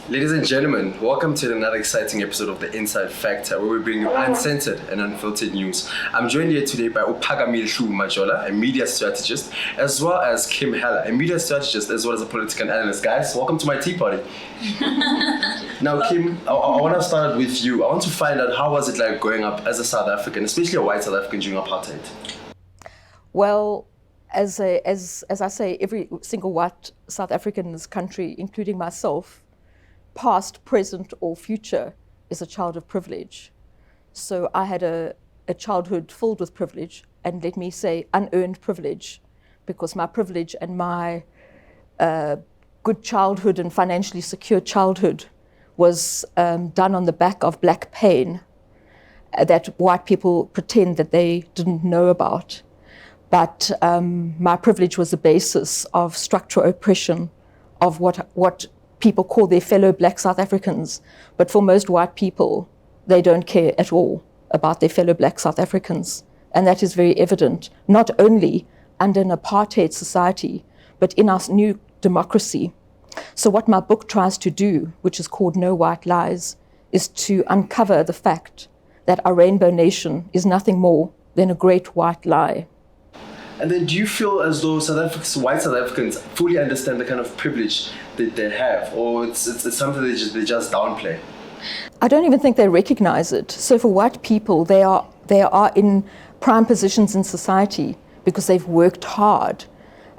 Ladies and gentlemen, welcome to another exciting episode of The Inside Factor, where we bring you uncensored and unfiltered news. I'm joined here today by Phakamile Majola, a media strategist, as well as Kim Heller, a media strategist as well as a political analyst. Guys, welcome to my tea party. Now, Kim, I want to start with you. I want to find out, how was it like growing up as a South African, especially a white South African during apartheid? Well, as I say, every single white South African in this country, including myself, past, present, or future, is a child of privilege. So I had a childhood filled with privilege, and let me say unearned privilege, because my privilege and my good childhood and financially secure childhood was done on the back of black pain that white people pretend that they didn't know about. But my privilege was the basis of structural oppression of what people call their fellow black South Africans. But for most white people, they don't care at all about their fellow black South Africans. And that is very evident, not only under an apartheid society, but in our new democracy. So what my book tries to do, which is called No White Lies, is to uncover the fact that our rainbow nation is nothing more than a great white lie. And then do you feel as though white South Africans fully understand the kind of privilege that they have, or it's something they just downplay? I don't even think they recognize it. So for white people, they are in prime positions in society because they've worked hard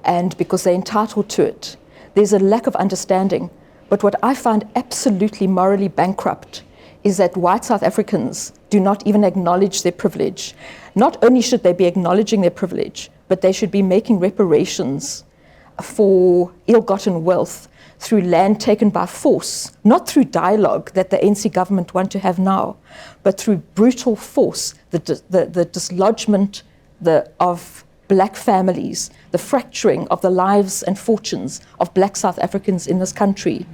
and because they're entitled to it. There's a lack of understanding. But what I find absolutely morally bankrupt is that white South Africans do not even acknowledge their privilege. Not only should they be acknowledging their privilege, but they should be making reparations for ill-gotten wealth through land taken by force, not through dialogue that the ANC government want to have now, but through brutal force, the dislodgement of black families, the fracturing of the lives and fortunes of black South Africans in this country.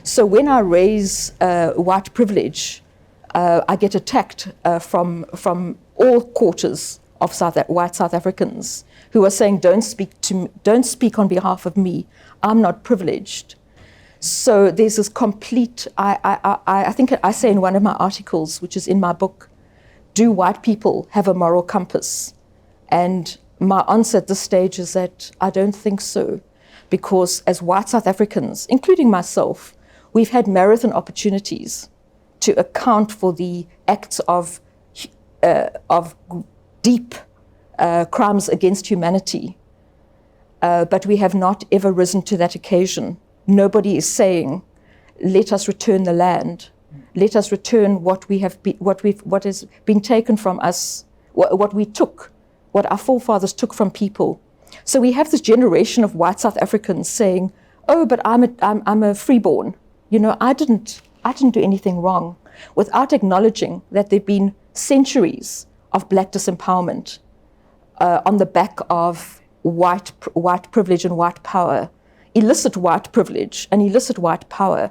So when I raise white privilege, I get attacked from all quarters of white South Africans who are saying, don't speak on behalf of me. I'm not privileged. So there's this complete, I think I say in one of my articles, which is in my book, do white people have a moral compass? And my answer at this stage is that I don't think so, because as white South Africans, including myself, we've had marathon opportunities to account for the acts of deep crimes against humanity, but we have not ever risen to that occasion. Nobody is saying, let us return the land, let us return what has been taken from us, what our forefathers took from people. So we have this generation of white South Africans saying, oh, but I'm a freeborn. You know, I didn't do anything wrong, without acknowledging that there've been centuries of black disempowerment on the back of white privilege and white power, illicit white privilege and illicit white power.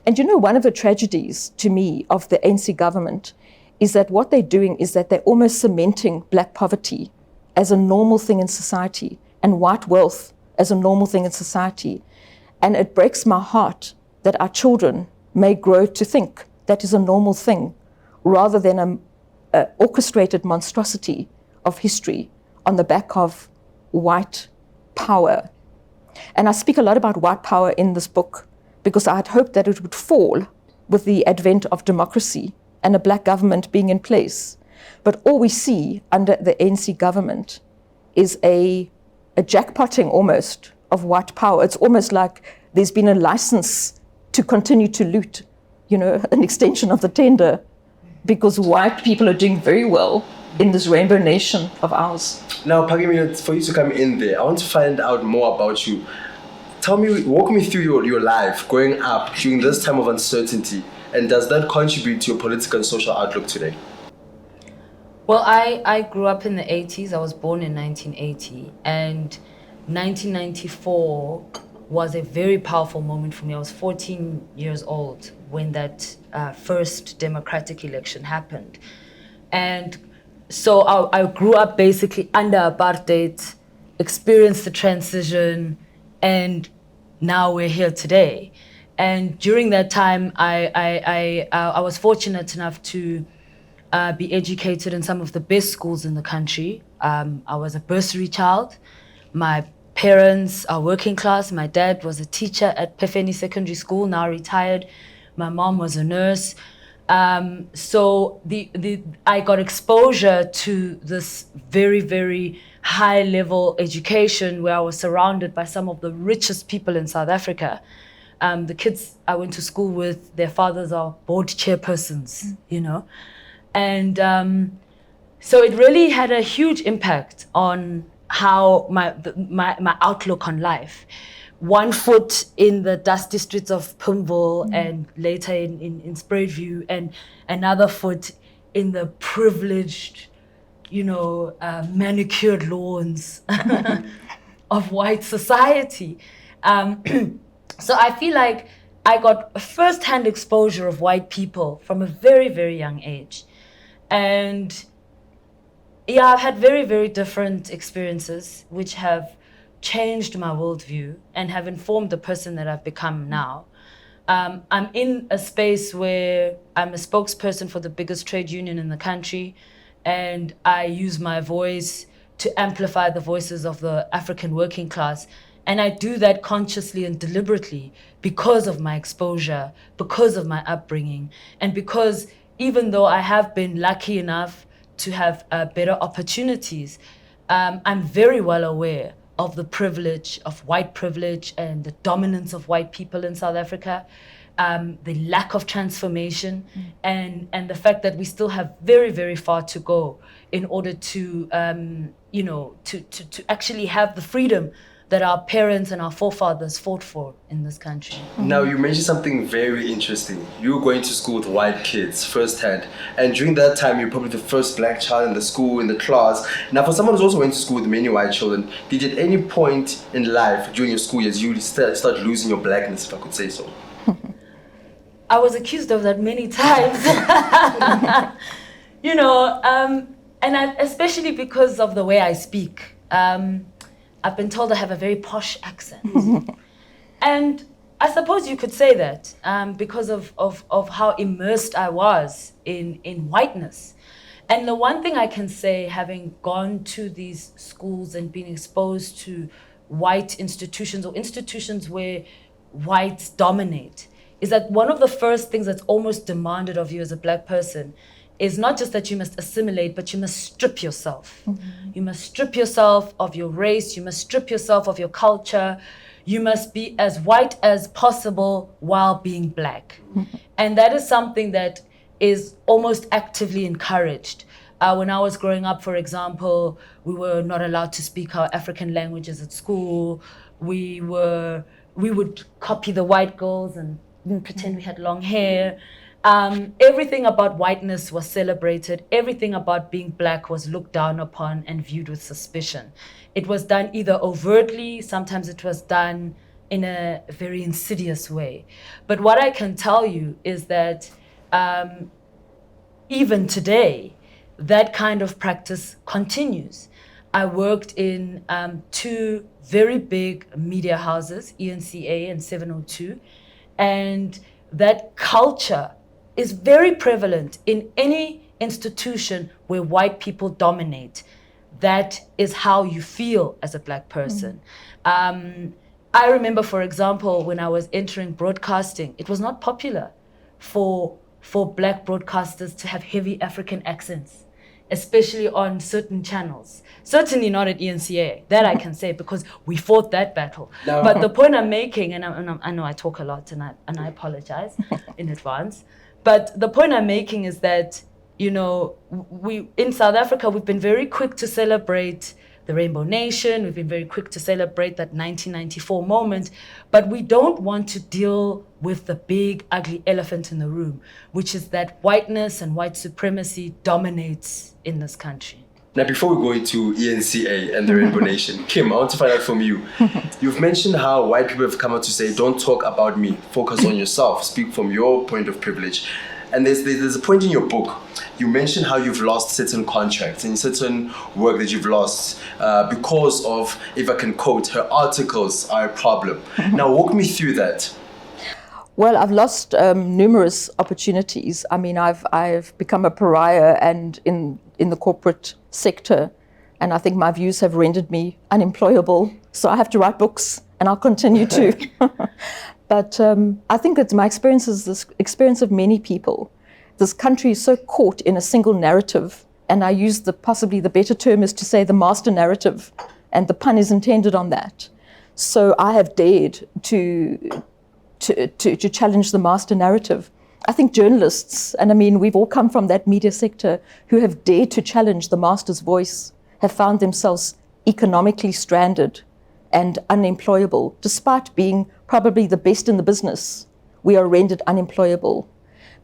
And you know, one of the tragedies to me of the ANC government is that what they're doing is that they're almost cementing black poverty as a normal thing in society and white wealth as a normal thing in society. And it breaks my heart that our children may grow to think that is a normal thing, rather than an orchestrated monstrosity of history on the back of white power. And I speak a lot about white power in this book because I had hoped that it would fall with the advent of democracy and a black government being in place. But all we see under the ANC government is a jackpotting almost of white power. It's almost like there's been a license to continue to loot, you know, an extension of the tender, because white people are doing very well in this rainbow nation of ours. Now, Phakamile, for you to come in there, I want to find out more about you. Walk me through your life growing up during this time of uncertainty, and does that contribute to your political and social outlook today? Well, I grew up in the 80s. I was born in 1980, and 1994 was a very powerful moment for me. I was 14 years old when that first democratic election happened. And so I grew up basically under apartheid, experienced the transition, and now we're here today. And during that time, I was fortunate enough to be educated in some of the best schools in the country. I was a bursary child. My parents are working class. My dad was a teacher at Pefeni Secondary School, now retired. My mom was a nurse. So I got exposure to this very, very high level education where I was surrounded by some of the richest people in South Africa. The kids I went to school with, their fathers are board chairpersons, you know. And so it really had a huge impact on how my outlook on life. 1 foot in the dusty streets of Pimville and later in Spruitview, and another foot in the privileged, you know, manicured lawns of white society. So I feel like I got first-hand exposure of white people from a very, very young age. And yeah, I've had very, very different experiences which have changed my worldview and have informed the person that I've become now. I'm in a space where I'm a spokesperson for the biggest trade union in the country, and I use my voice to amplify the voices of the African working class. And I do that consciously and deliberately because of my exposure, because of my upbringing, and because even though I have been lucky enough to have better opportunities, I'm very well aware of the privilege of white privilege and the dominance of white people in South Africa, the lack of transformation, and the fact that we still have very, very far to go in order to, to actually have the freedom that our parents and our forefathers fought for in this country. Now, you mentioned something very interesting. You were going to school with white kids firsthand, and during that time, you're probably the first black child in the school, in the class. Now, for someone who's also went to school with many white children, did at any point in life during your school years you start losing your blackness, if I could say so? I was accused of that many times. Especially because of the way I speak. I've been told I have a very posh accent. And I suppose you could say that because of how immersed I was in whiteness. And the one thing I can say, having gone to these schools and been exposed to white institutions or institutions where whites dominate, is that one of the first things that's almost demanded of you as a black person is not just that you must assimilate, but you must strip yourself. You must strip yourself of your race, you must strip yourself of your culture, you must be as white as possible while being black. And that is something that is almost actively encouraged. When I was growing up, for example, we were not allowed to speak our African languages at school. We would copy the white girls and pretend we had long hair. Everything about whiteness was celebrated. Everything about being black was looked down upon and viewed with suspicion. It was done either overtly, sometimes it was done in a very insidious way. But what I can tell you is that even today, that kind of practice continues. I worked in 2 very big media houses, ENCA and 702, and that culture is very prevalent in any institution where white people dominate. That is how you feel as a black person. I remember, for example, when I was entering broadcasting, it was not popular for black broadcasters to have heavy African accents, especially on certain channels. Certainly not at ENCA, that I can say, because we fought that battle. No. But the point I'm making, and I know I talk a lot and I apologize in advance, but the point I'm making is that, we in South Africa, we've been very quick to celebrate the Rainbow Nation. We've been very quick to celebrate that 1994 moment, but we don't want to deal with the big, ugly elephant in the room, which is that whiteness and white supremacy dominates in this country. Now, before we go into ENCA and the Rainbow Nation, Kim, I want to find out from you. You've mentioned how white people have come out to say, don't talk about me, focus on yourself, speak from your point of privilege. And there's a point in your book, you mentioned how you've lost certain contracts and certain work that you've lost because of, if I can quote, her articles are a problem. Now, walk me through that. Well, I've lost numerous opportunities. I mean, I've become a pariah and in the corporate sector, and I think my views have rendered me unemployable. So I have to write books, and I'll continue to. But I think it's my experience is this experience of many people. This country is so caught in a single narrative, and I use possibly the better term is to say the master narrative, and the pun is intended on that. So I have dared to challenge the master narrative. I think journalists, and I mean, we've all come from that media sector, who have dared to challenge the master's voice, have found themselves economically stranded and unemployable. Despite being probably the best in the business, we are rendered unemployable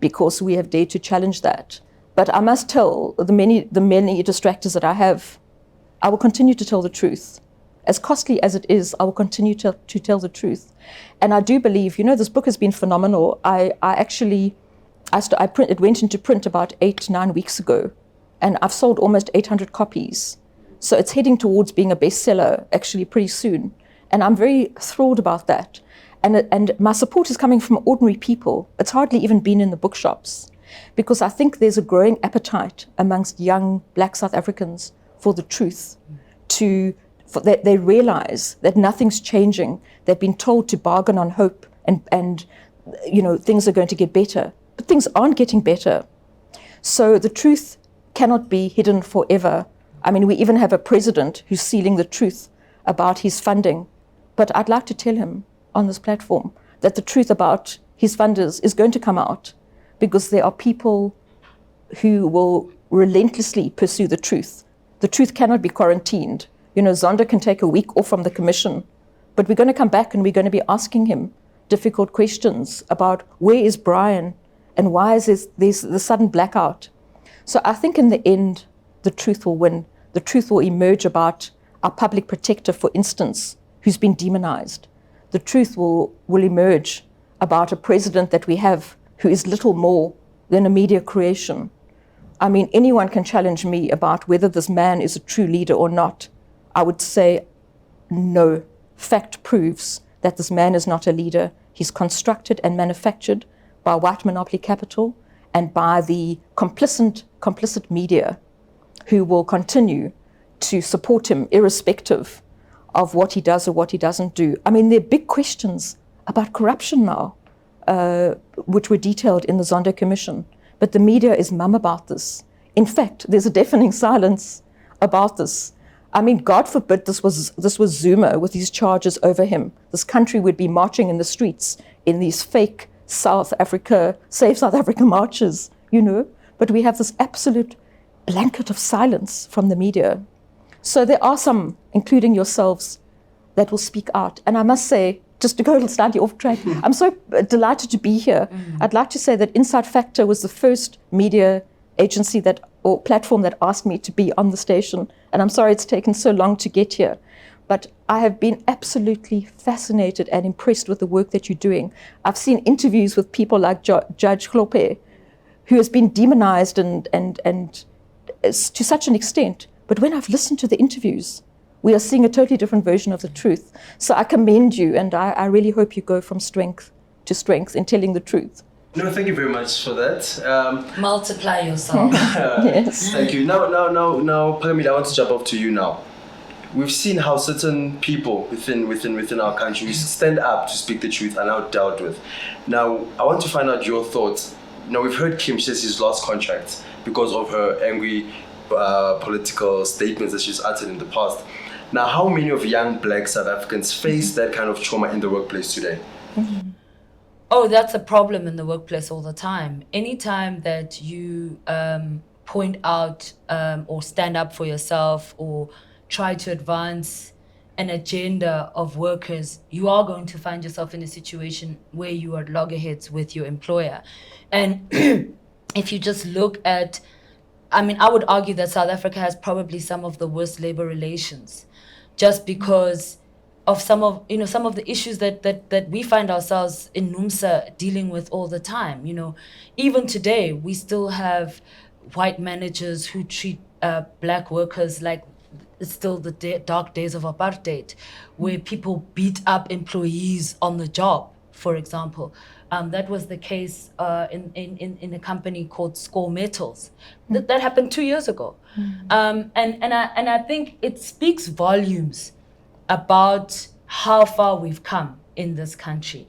because we have dared to challenge that. But I must tell the many distractors that I have, I will continue to tell the truth. As costly as it is, I will continue to tell the truth. And I do believe, this book has been phenomenal. It went into print about 8-9 weeks ago, and I've sold almost 800 copies. So it's heading towards being a bestseller actually pretty soon. And I'm very thrilled about that. And my support is coming from ordinary people. It's hardly even been in the bookshops, because I think there's a growing appetite amongst young Black South Africans for the truth, that they realize that nothing's changing. They've been told to bargain on hope and things are going to get better. But things aren't getting better. So the truth cannot be hidden forever. I mean, we even have a president who's sealing the truth about his funding. But I'd like to tell him on this platform that the truth about his funders is going to come out, because there are people who will relentlessly pursue the truth. The truth cannot be quarantined. Zondo can take a week off from the commission, but we're going to come back and we're going to be asking him difficult questions about where is Brian and why is there's the sudden blackout. So I think in the end, the truth will win. The truth will emerge about our public protector, for instance, who's been demonized. The truth will emerge about a president that we have who is little more than a media creation. I mean, anyone can challenge me about whether this man is a true leader or not. I would say no. Fact proves that this man is not a leader. He's constructed and manufactured by white monopoly capital and by the complicit media, who will continue to support him irrespective of what he does or what he doesn't do. I mean, there are big questions about corruption now, which were detailed in the Zondo Commission, but the media is mum about this. In fact, there's a deafening silence about this. I mean, God forbid this was Zuma with these charges over him. This country would be marching in the streets in these fake Save South Africa marches, But we have this absolute blanket of silence from the media. So there are some, including yourselves, that will speak out. And I must say, just to go slightly off track, I'm so delighted to be here. I'd like to say that Inside Factor was the first media agency or platform that asked me to be on the station. And I'm sorry it's taken so long to get here. But I have been absolutely fascinated and impressed with the work that you're doing. I've seen interviews with people like Judge Hlubi, who has been demonized and to such an extent. But when I've listened to the interviews, we are seeing a totally different version of the truth. So I commend you, and I really hope you go from strength to strength in telling the truth. No, thank you very much for that. Multiply yourself. Yes. Thank you. Now, Phakamile, I want to jump off to you now. We've seen how certain people within our country who stand up to speak the truth are now dealt with. Now, I want to find out your thoughts. We've heard Kim says she's lost contracts because of her angry political statements that she's uttered in the past. Now, how many of young Black South Africans face that kind of trauma in the workplace today? Mm-hmm. Oh, that's a problem in the workplace all the time. Anytime that you point out or stand up for yourself or try to advance an agenda of workers, you are going to find yourself in a situation where you are loggerheads with your employer. And if you just look at, I would argue that South Africa has probably some of the worst labor relations, just because of some of the issues that we find ourselves in NUMSA dealing with all the time. Even today, we still have white managers who treat Black workers like it's still the dark days of apartheid, where people beat up employees on the job for example. That was the case in a company called Score Metals. That happened 2 years ago. And I think it speaks volumes about how far we've come in this country.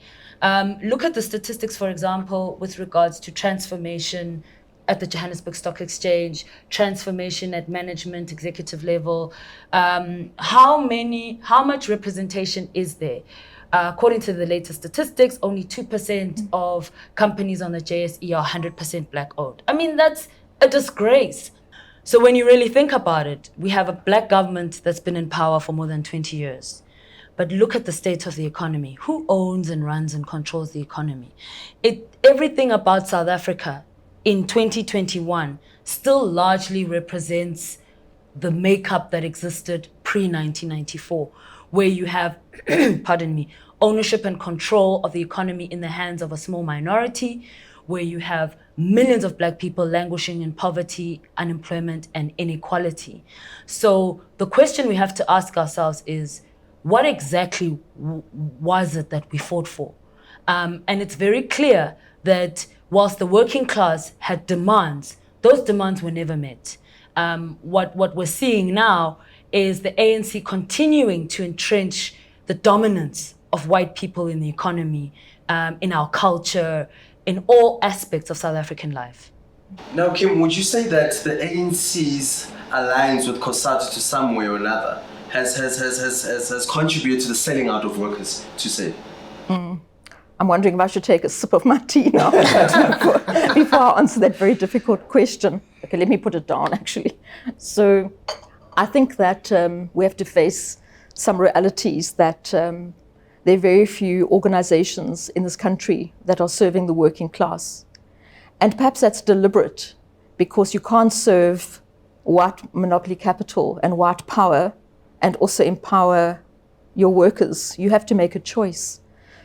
Look at the statistics, for example, with regards to transformation at the Johannesburg Stock Exchange, transformation at management, executive level. How much representation is there? According to the latest statistics, only 2% of companies on the JSE are 100% black owned. I mean, that's a disgrace. So when you really think about it, we have a black government that's been in power for more than 20 years. But look at the state of the economy. Who owns and runs and controls the economy? Everything about South Africa in 2021 still largely represents the makeup that existed pre-1994, where you have, pardon me, ownership and control of the economy in the hands of a small minority, where you have millions of black people languishing in poverty, unemployment, and inequality. So the question we have to ask ourselves is, what exactly was it that we fought for? And it's very clear that whilst the working class had demands, those demands were never met. What we're seeing now is the ANC continuing to entrench the dominance of white people in the economy, in our culture, in all aspects of South African life. Now, Kim, would you say that the ANC's alliance with COSATU to some way or another has contributed to the selling out of workers, to say? I'm wondering if I should take a sip of my tea now before I answer that very difficult question. Okay, let me put it down, actually. So I think that we have to face some realities that there are very few organizations in this country that are serving the working class. And perhaps that's deliberate, because you can't serve white monopoly capital and white power and also empower your workers. You have to make a choice.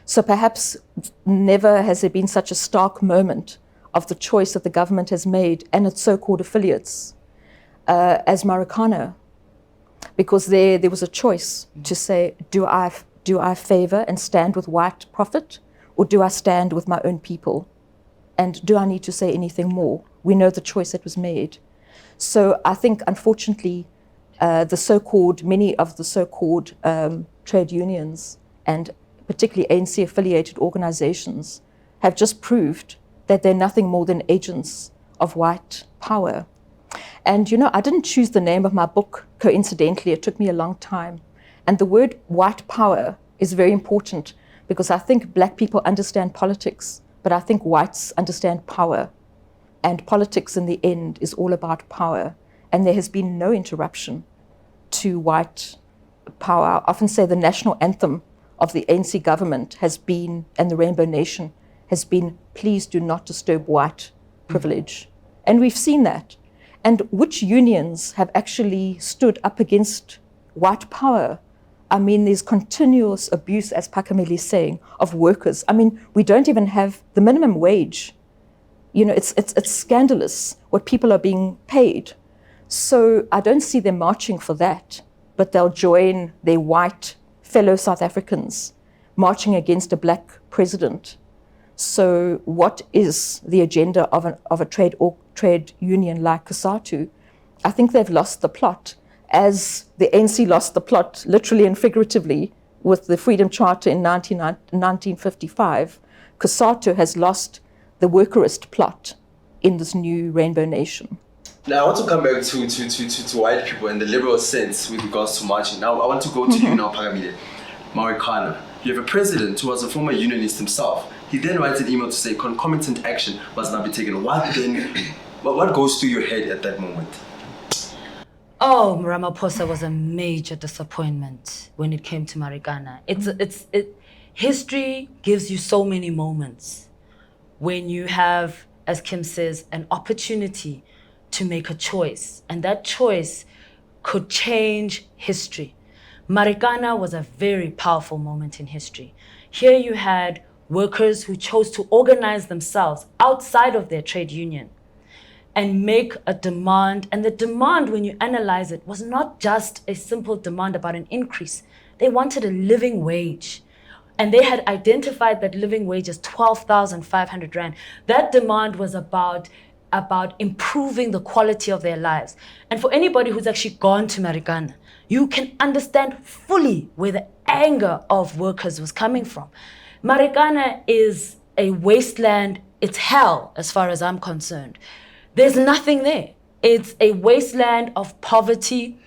So perhaps never has there been such a stark moment of the choice that the government has made and its so-called affiliates as Marikana, because there was a choice to say, do I favor and stand with white profit, or do I stand with my own people? And do I need to say anything more? We know the choice that was made. So I think, unfortunately, many of the so-called trade unions and particularly ANC-affiliated organizations have just proved that they're nothing more than agents of white power. And, I didn't choose the name of my book coincidentally. It took me a long time. And the word white power is very important, because I think black people understand politics, but I think whites understand power. And politics in the end is all about power. And there has been no interruption to white power. I often say the national anthem of the ANC government has been, and the Rainbow Nation has been, please do not disturb white privilege. And we've seen that. And which unions have actually stood up against white power? I mean, there's continuous abuse, as Phakamile is saying, of workers. I mean, we don't even have the minimum wage. It's scandalous what people are being paid. So I don't see them marching for that, but they'll join their white fellow South Africans marching against a black president. So what is the agenda of a trade union like COSATU? I think they've lost the plot, as the ANC lost the plot literally and figuratively with the Freedom Charter in 1955. COSATU has lost the workerist plot in this new Rainbow Nation. Now, I want to come back to white people in the liberal sense with regards to marching. Now, I want to go to you now, Phakamile. Marikana, you have a president who was a former unionist himself. He then writes an email to say concomitant action must not be taken. What goes through your head at that moment? Oh, Ramaphosa was a major disappointment when it came to Marikana. History gives you so many moments when you have, as Kim says, an opportunity to make a choice, and that choice could change history. Marikana was a very powerful moment in history. Here you had workers who chose to organize themselves outside of their trade union and make a demand. And the demand, when you analyze it, was not just a simple demand about an increase. They wanted a living wage. and they had identified that living wage as 12,500 Rand. That demand was about improving the quality of their lives. And for anybody who's actually gone to Marikana, you can understand fully where the anger of workers was coming from. Marikana is a wasteland. It's hell as far as I'm concerned. There's nothing there. It's a wasteland of poverty.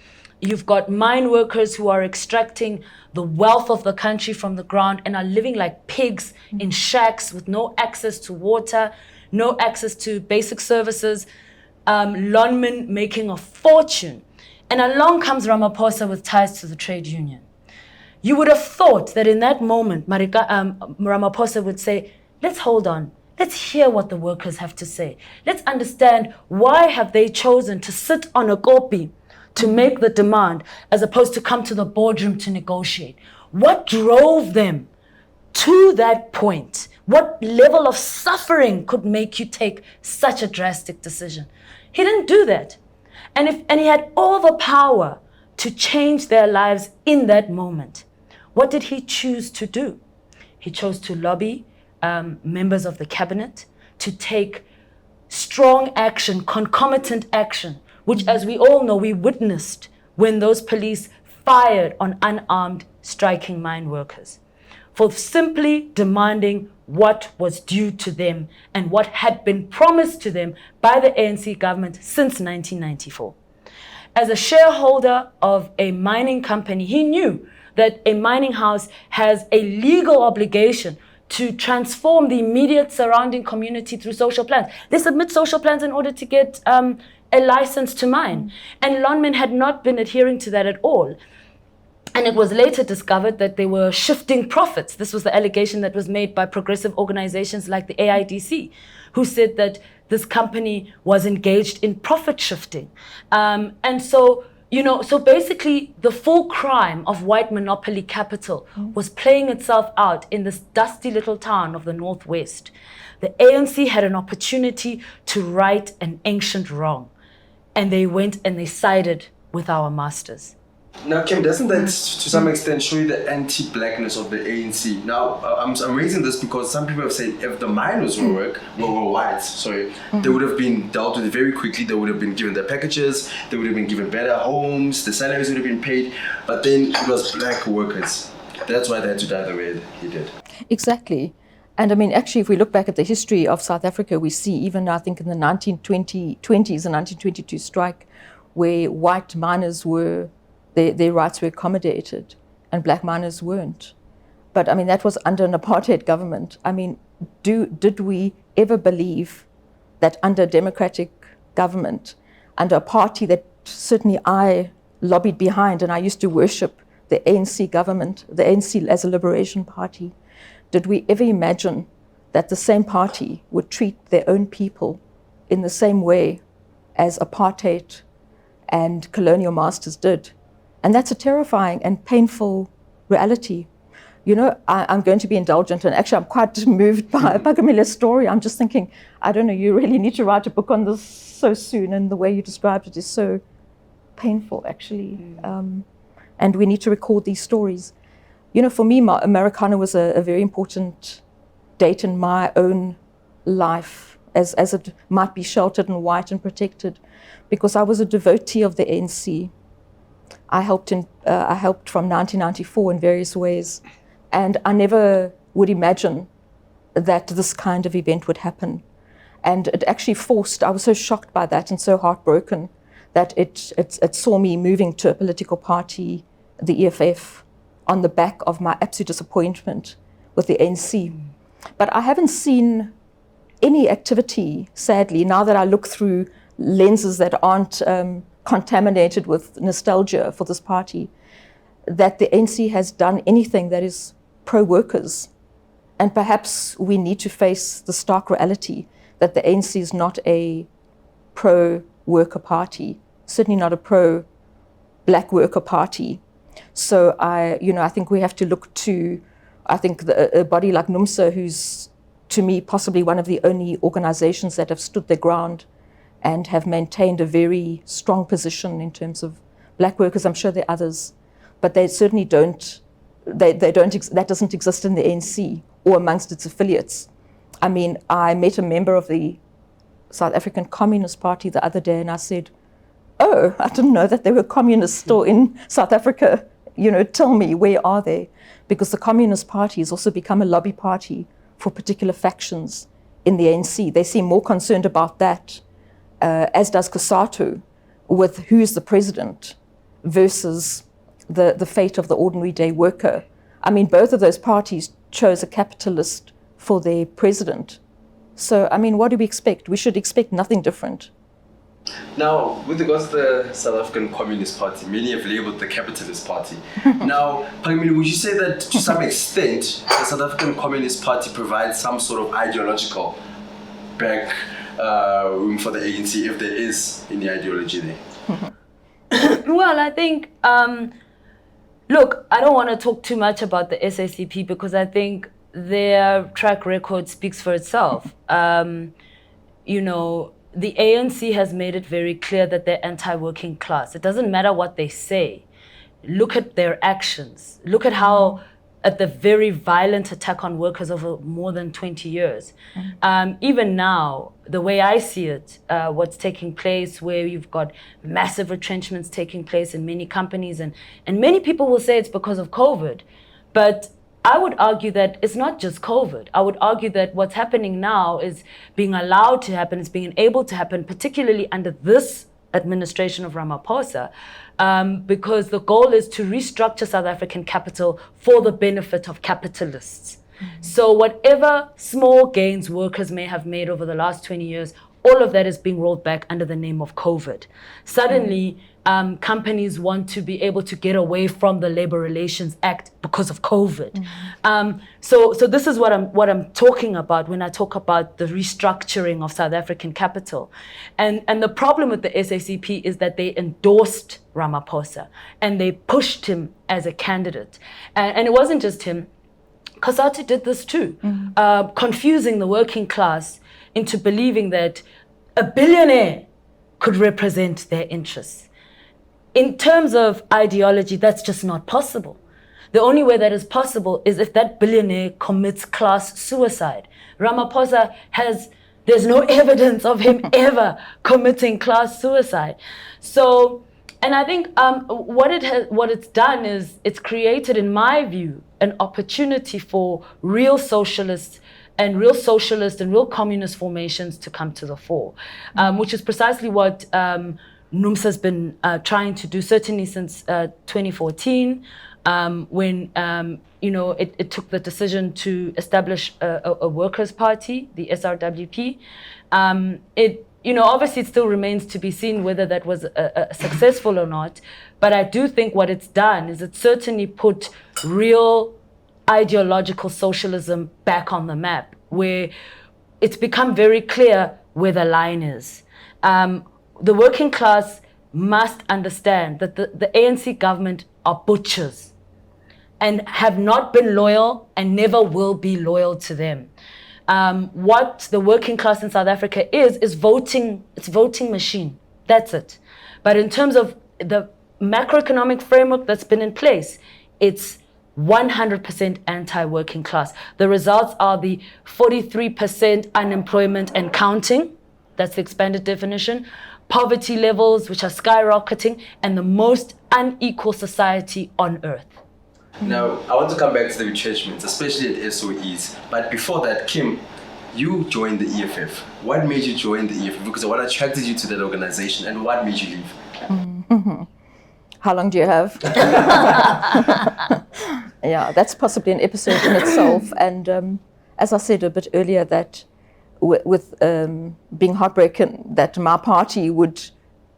You've got mine workers who are extracting the wealth of the country from the ground and are living like pigs in shacks with no access to water, no access to basic services, lawnmen making a fortune. And along comes Ramaphosa with ties to the trade union. You would have thought that in that moment, Ramaphosa would say, let's hold on. Let's hear what the workers have to say. Let's understand why have they chosen to sit on a kopi to make the demand as opposed to come to the boardroom to negotiate. What drove them to that point? What level of suffering could make you take such a drastic decision? He didn't do that. And he had all the power to change their lives in that moment. What did he choose to do? He chose to lobby members of the cabinet to take strong action, concomitant action, which, as we all know, we witnessed when those police fired on unarmed striking mine workers for simply demanding what was due to them and what had been promised to them by the ANC government since 1994. As a shareholder of a mining company, he knew that a mining house has a legal obligation to transform the immediate surrounding community through social plans. They submit social plans in order to get a license to mine. And Lonmin had not been adhering to that at all. And it was later discovered that they were shifting profits. This was the allegation that was made by progressive organizations like the AIDC, who said that this company was engaged in profit shifting. And so, so basically the full crime of white monopoly capital was playing itself out in this dusty little town of the Northwest. The ANC had an opportunity to right an ancient wrong, and they went and they sided with our masters. Now, Kim, doesn't that to some extent show you the anti-blackness of the ANC? Now, I'm raising this because some people have said if the miners were white, they would have been dealt with very quickly. They would have been given their packages. They would have been given better homes. The salaries would have been paid. But then it was black workers. That's why they had to die the way he did. Exactly. And I mean, actually, if we look back at the history of South Africa, we see even, I think, in the 1920s, the 1922 strike, where white miners were, their rights were accommodated and black miners weren't. But I mean, that was under an apartheid government. I mean, did we ever believe that under a democratic government, under a party that certainly I lobbied behind, and I used to worship the ANC government, the ANC as a liberation party, did we ever imagine that the same party would treat their own people in the same way as apartheid and colonial masters did? And that's a terrifying and painful reality. I'm going to be indulgent, and actually I'm quite moved by Phakamile's story. I'm just thinking, I don't know, you really need to write a book on this so soon, and the way you described it is so painful, actually. And we need to record these stories. For me, Marikana was a very important date in my own life, as it might be sheltered and white and protected, because I was a devotee of the ANC. I helped from 1994 in various ways, and I never would imagine that this kind of event would happen. And it actually I was so shocked by that and so heartbroken that it saw me moving to a political party, the EFF, on the back of my absolute disappointment with the ANC. But I haven't seen any activity, sadly, now that I look through lenses that aren't contaminated with nostalgia for this party, that the ANC has done anything that is pro-workers. And perhaps we need to face the stark reality that the ANC is not a pro-worker party, certainly not a pro-black worker party. So I think we have to look to, a body like NUMSA, who's, to me, possibly one of the only organizations that have stood their ground and have maintained a very strong position in terms of black workers. I'm sure there are others, but they certainly don't that doesn't exist in the ANC or amongst its affiliates. I mean, I met a member of the South African Communist Party the other day, and I said, "Oh, I didn't know that there were communists still in South Africa. Tell me, where are they?" Because the Communist Party has also become a lobby party for particular factions in the ANC. They seem more concerned about that, as does COSATU, with who's the president versus the fate of the ordinary day worker. I mean, both of those parties chose a capitalist for their president. So, I mean, what do we expect? We should expect nothing different. Now, with regards to the South African Communist Party, many have labeled the Capitalist Party. Now, Phakamile, would you say that to some extent, the South African Communist Party provides some sort of ideological back room for the ANC, if there is any ideology there? Well, I think, look, I don't want to talk too much about the SACP because I think their track record speaks for itself. The ANC has made it very clear that they're anti-working class. It doesn't matter what they say. Look at their actions. Look at how, at the very violent attack on workers over more than 20 years. Even now, the way I see it, what's taking place, where you've got massive retrenchments taking place in many companies, and many people will say it's because of COVID. But I would argue that it's not just COVID. I would argue that what's happening now is being allowed to happen, is being able to happen, particularly under this administration of Ramaphosa, because the goal is to restructure South African capital for the benefit of capitalists. So whatever small gains workers may have made over the last 20 years, all of that is being rolled back under the name of COVID. Suddenly, companies want to be able to get away from the Labor Relations Act because of COVID. So this is what I'm talking about when I talk about the restructuring of South African capital. And the problem with the SACP is that they endorsed Ramaphosa and they pushed him as a candidate. And it wasn't just him. COSATU did this too, confusing the working class into believing that a billionaire could represent their interests. In terms of ideology, that's just not possible. The only way that is possible is if that billionaire commits class suicide. Ramaphosa there's no evidence of him ever committing class suicide. So, and I think what it's done is it's created, in my view, an opportunity for real socialist and real communist formations to come to the fore, which is precisely what NUMSA's been trying to do, certainly since 2014, when it took the decision to establish a workers' party, the SRWP. Obviously it still remains to be seen whether that was successful or not, but I do think what it's done is it certainly put real ideological socialism back on the map, where it's become very clear where the line is. The working class must understand that the ANC government are butchers and have not been loyal and never will be loyal to them. What the working class in South Africa is voting. It's voting machine. That's it. But in terms of the macroeconomic framework that's been in place, it's 100% anti-working class. The results are the 43% unemployment and counting. That's the expanded definition. Poverty levels, which are skyrocketing, and the most unequal society on earth. Now, I want to come back to the retrenchments, especially at SOEs. But before that, Kim, you joined the EFF. What made you join the EFF? Because what attracted you to that organization, and what made you leave? How long do you have? Yeah, that's possibly an episode in itself. And as I said a bit earlier, that with being heartbroken that my party would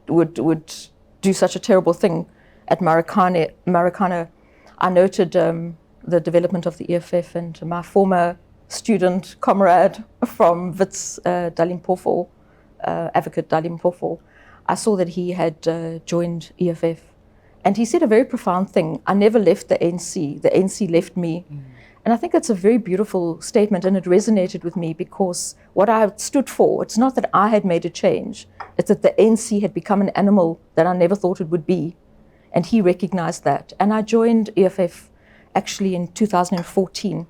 do such a terrible thing at Marikana, I noted the development of the EFF, and my former student comrade from Wits, Dalimpofu, advocate Dalimpofu, I saw that he had joined EFF. And he said a very profound thing: I never left the ANC left me. And I think it's a very beautiful statement, and it resonated with me because what I stood for, it's not that I had made a change, it's that the ANC had become an animal that I never thought it would be. And he recognized that. And I joined EFF actually in 2014.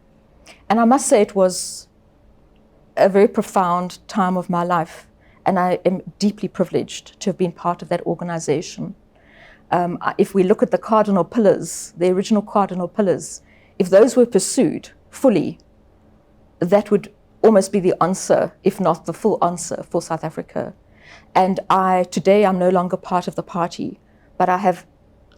And I must say it was a very profound time of my life. And I am deeply privileged to have been part of that organization. If we look at the cardinal pillars, the original cardinal pillars, if those were pursued fully, that would almost be the answer, if not the full answer, for South Africa. And today I'm no longer part of the party, but I have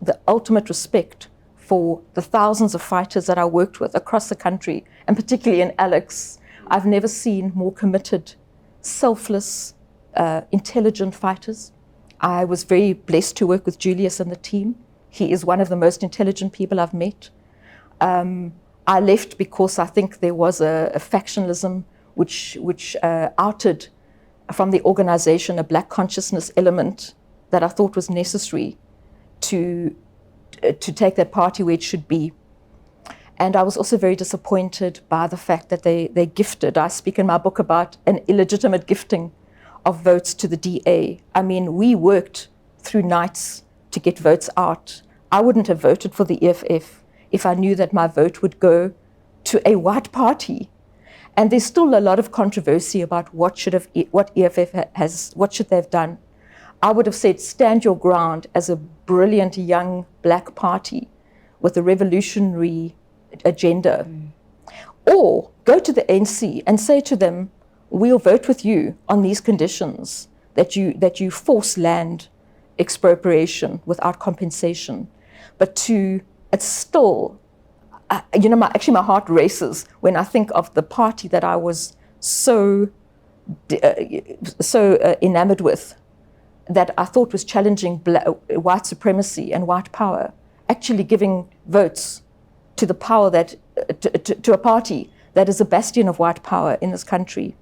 the ultimate respect for the thousands of fighters that I worked with across the country, and particularly in Alex. I've never seen more committed, selfless, intelligent fighters. I was very blessed to work with Julius and the team. He is one of the most intelligent people I've met. I left because I think there was a factionalism which outed from the organization a black consciousness element that I thought was necessary to take that party where it should be. And I was also very disappointed by the fact that they gifted. I speak in my book about an illegitimate gifting of votes to the DA. I mean, we worked through nights to get votes out. I wouldn't have voted for the EFF if I knew that my vote would go to a white party. And there's still a lot of controversy about what EFF has, what should they have done. I would have said, stand your ground as a brilliant young black party with a revolutionary agenda. Or go to the ANC and say to them, we'll vote with you on these conditions, that you force land expropriation without compensation. But it's still, my heart races when I think of the party that I was so enamored with, that I thought was challenging white supremacy and white power, actually giving votes to the power to a party that is a bastion of white power in this country.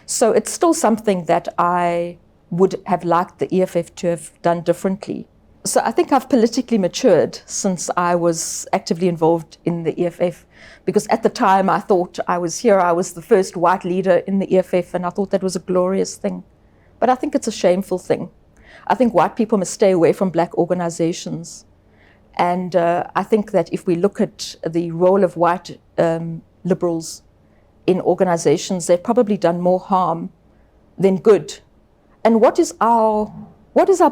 So it's still something that I would have liked the EFF to have done differently. So I think I've politically matured since I was actively involved in the EFF, because at the time I thought I was the first white leader in the EFF, and I thought that was a glorious thing. But I think it's a shameful thing. I think white people must stay away from black organizations. And I think that if we look at the role of white liberals in organizations, they've probably done more harm than good. And what is our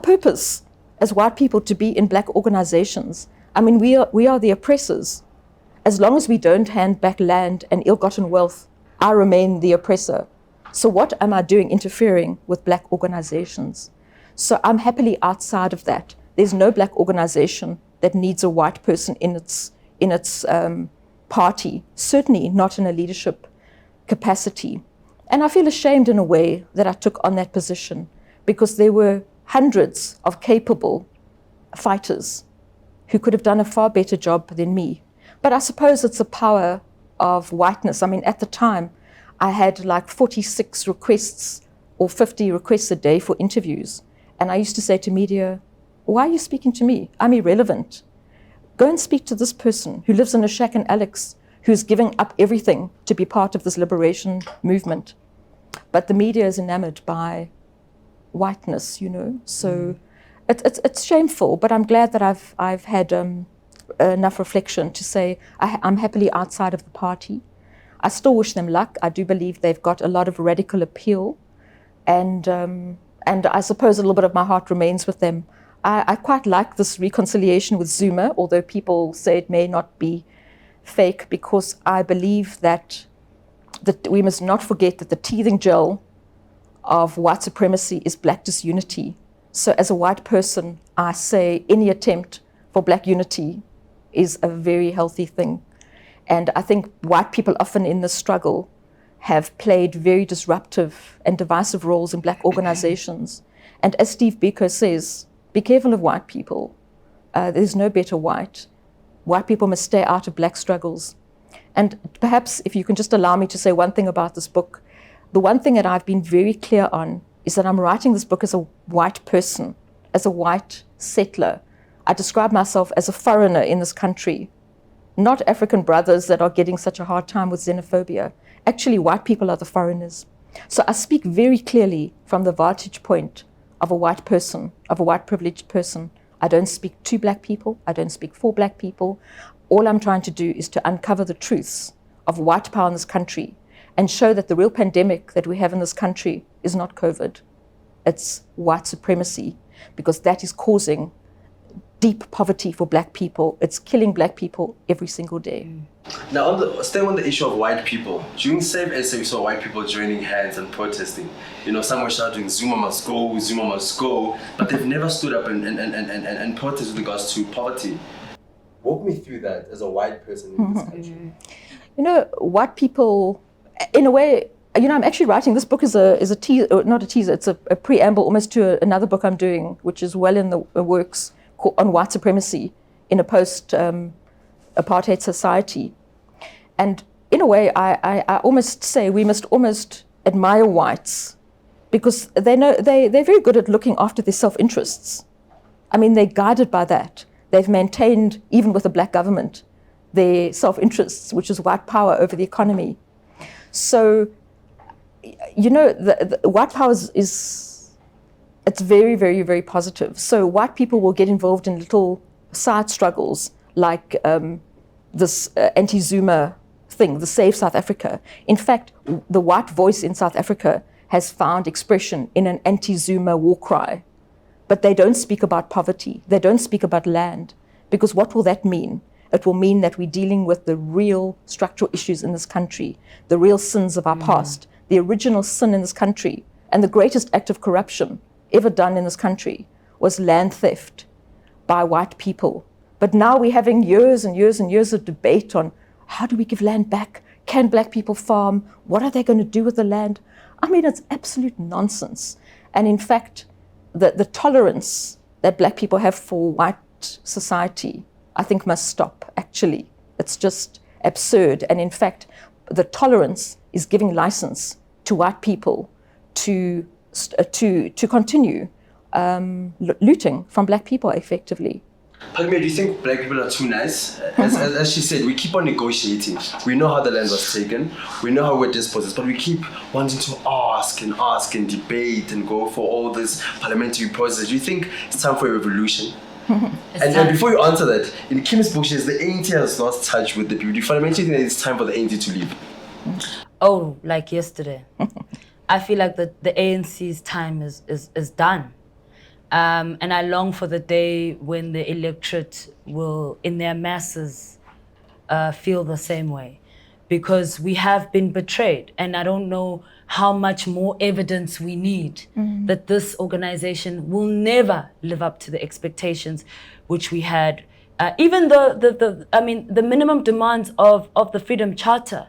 purpose as white people to be in black organizations? I mean, we are the oppressors. As long as we don't hand back land and ill-gotten wealth, I remain the oppressor. So what am I doing interfering with black organizations? So I'm happily outside of that. There's no black organization that needs a white person in its party, certainly not in a leadership capacity. And I feel ashamed in a way that I took on that position, because there were hundreds of capable fighters who could have done a far better job than me. But I suppose it's the power of whiteness. I mean, at the time, I had like 46 requests or 50 requests a day for interviews. And I used to say to media, why are you speaking to me? I'm irrelevant. Go and speak to this person who lives in a shack in Alex, who's giving up everything to be part of this liberation movement. But the media is enamored by whiteness, So it's shameful, but I'm glad that I've had enough reflection to say I'm happily outside of the party. I still wish them luck. I do believe they've got a lot of radical appeal, and I suppose a little bit of my heart remains with them. I quite like this reconciliation with Zuma, although people say it may not be fake, because I believe that we must not forget that the teething gel of white supremacy is black disunity. So as a white person, I say any attempt for black unity is a very healthy thing. And I think white people often in this struggle have played very disruptive and divisive roles in black organizations. And as Steve Biko says, be careful of white people. There's no better white. White people must stay out of black struggles. And perhaps if you can just allow me to say one thing about this book, the one thing that I've been very clear on is that I'm writing this book as a white person, as a white settler. I describe myself as a foreigner in this country, not African brothers that are getting such a hard time with xenophobia. Actually, white people are the foreigners. So I speak very clearly from the vantage point of a white person, of a white privileged person. I don't speak to black people. I don't speak for black people. All I'm trying to do is to uncover the truths of white power in this country and show that the real pandemic that we have in this country is not COVID. It's white supremacy, because that is causing deep poverty for black people. It's killing black people every single day. Now, staying on the issue of white people, during Save SA, we saw white people joining hands and protesting. You know, some were shouting, Zuma must go, but they've never stood up and protested with regards to poverty. Walk me through that as a white person in this country. You know, white people, in a way, you know, I'm actually writing, this book is a teaser, not a teaser, it's a preamble almost to another book I'm doing, which is well in the works, on white supremacy in a post-apartheid society. And in a way, I almost say we must almost admire whites, because they know they're very good at looking after their self-interests. I mean, they're guided by that. They've maintained, even with a black government, their self-interests, which is white power over the economy. So, you know, the white power it's very, very, very positive. So white people will get involved in little side struggles like this anti-Zuma thing, the Save South Africa. In fact, the white voice in South Africa has found expression in an anti-Zuma war cry. But they don't speak about poverty. They don't speak about land. Because what will that mean? It will mean that we're dealing with the real structural issues in this country, the real sins of our past, the original sin in this country, and the greatest act of corruption ever done in this country was land theft by white people. But now we're having years and years and years of debate on how do we give land back? Can black people farm? What are they going to do with the land? I mean, it's absolute nonsense. And in fact, the tolerance that black people have for white society, I think must stop, actually. It's just absurd. And in fact, the tolerance is giving license to white people to continue looting from black people effectively. Phakamile, do you think black people are too nice? As she said, we keep on negotiating. We know how the land was taken. We know how we're dispossessed, but we keep wanting to ask and debate and go for all this parliamentary process. Do you think it's time for a revolution? And before you answer that, in Kim's book, she says the ANC has lost touch with the people. Do you fundamentally think that it's time for the ANC to leave? Oh, like yesterday. I feel like the ANC's time is done. And I long for the day when the electorate will, in their masses, feel the same way. Because we have been betrayed. And I don't know how much more evidence we need that this organization will never live up to the expectations which we had. Even the minimum demands of the Freedom Charter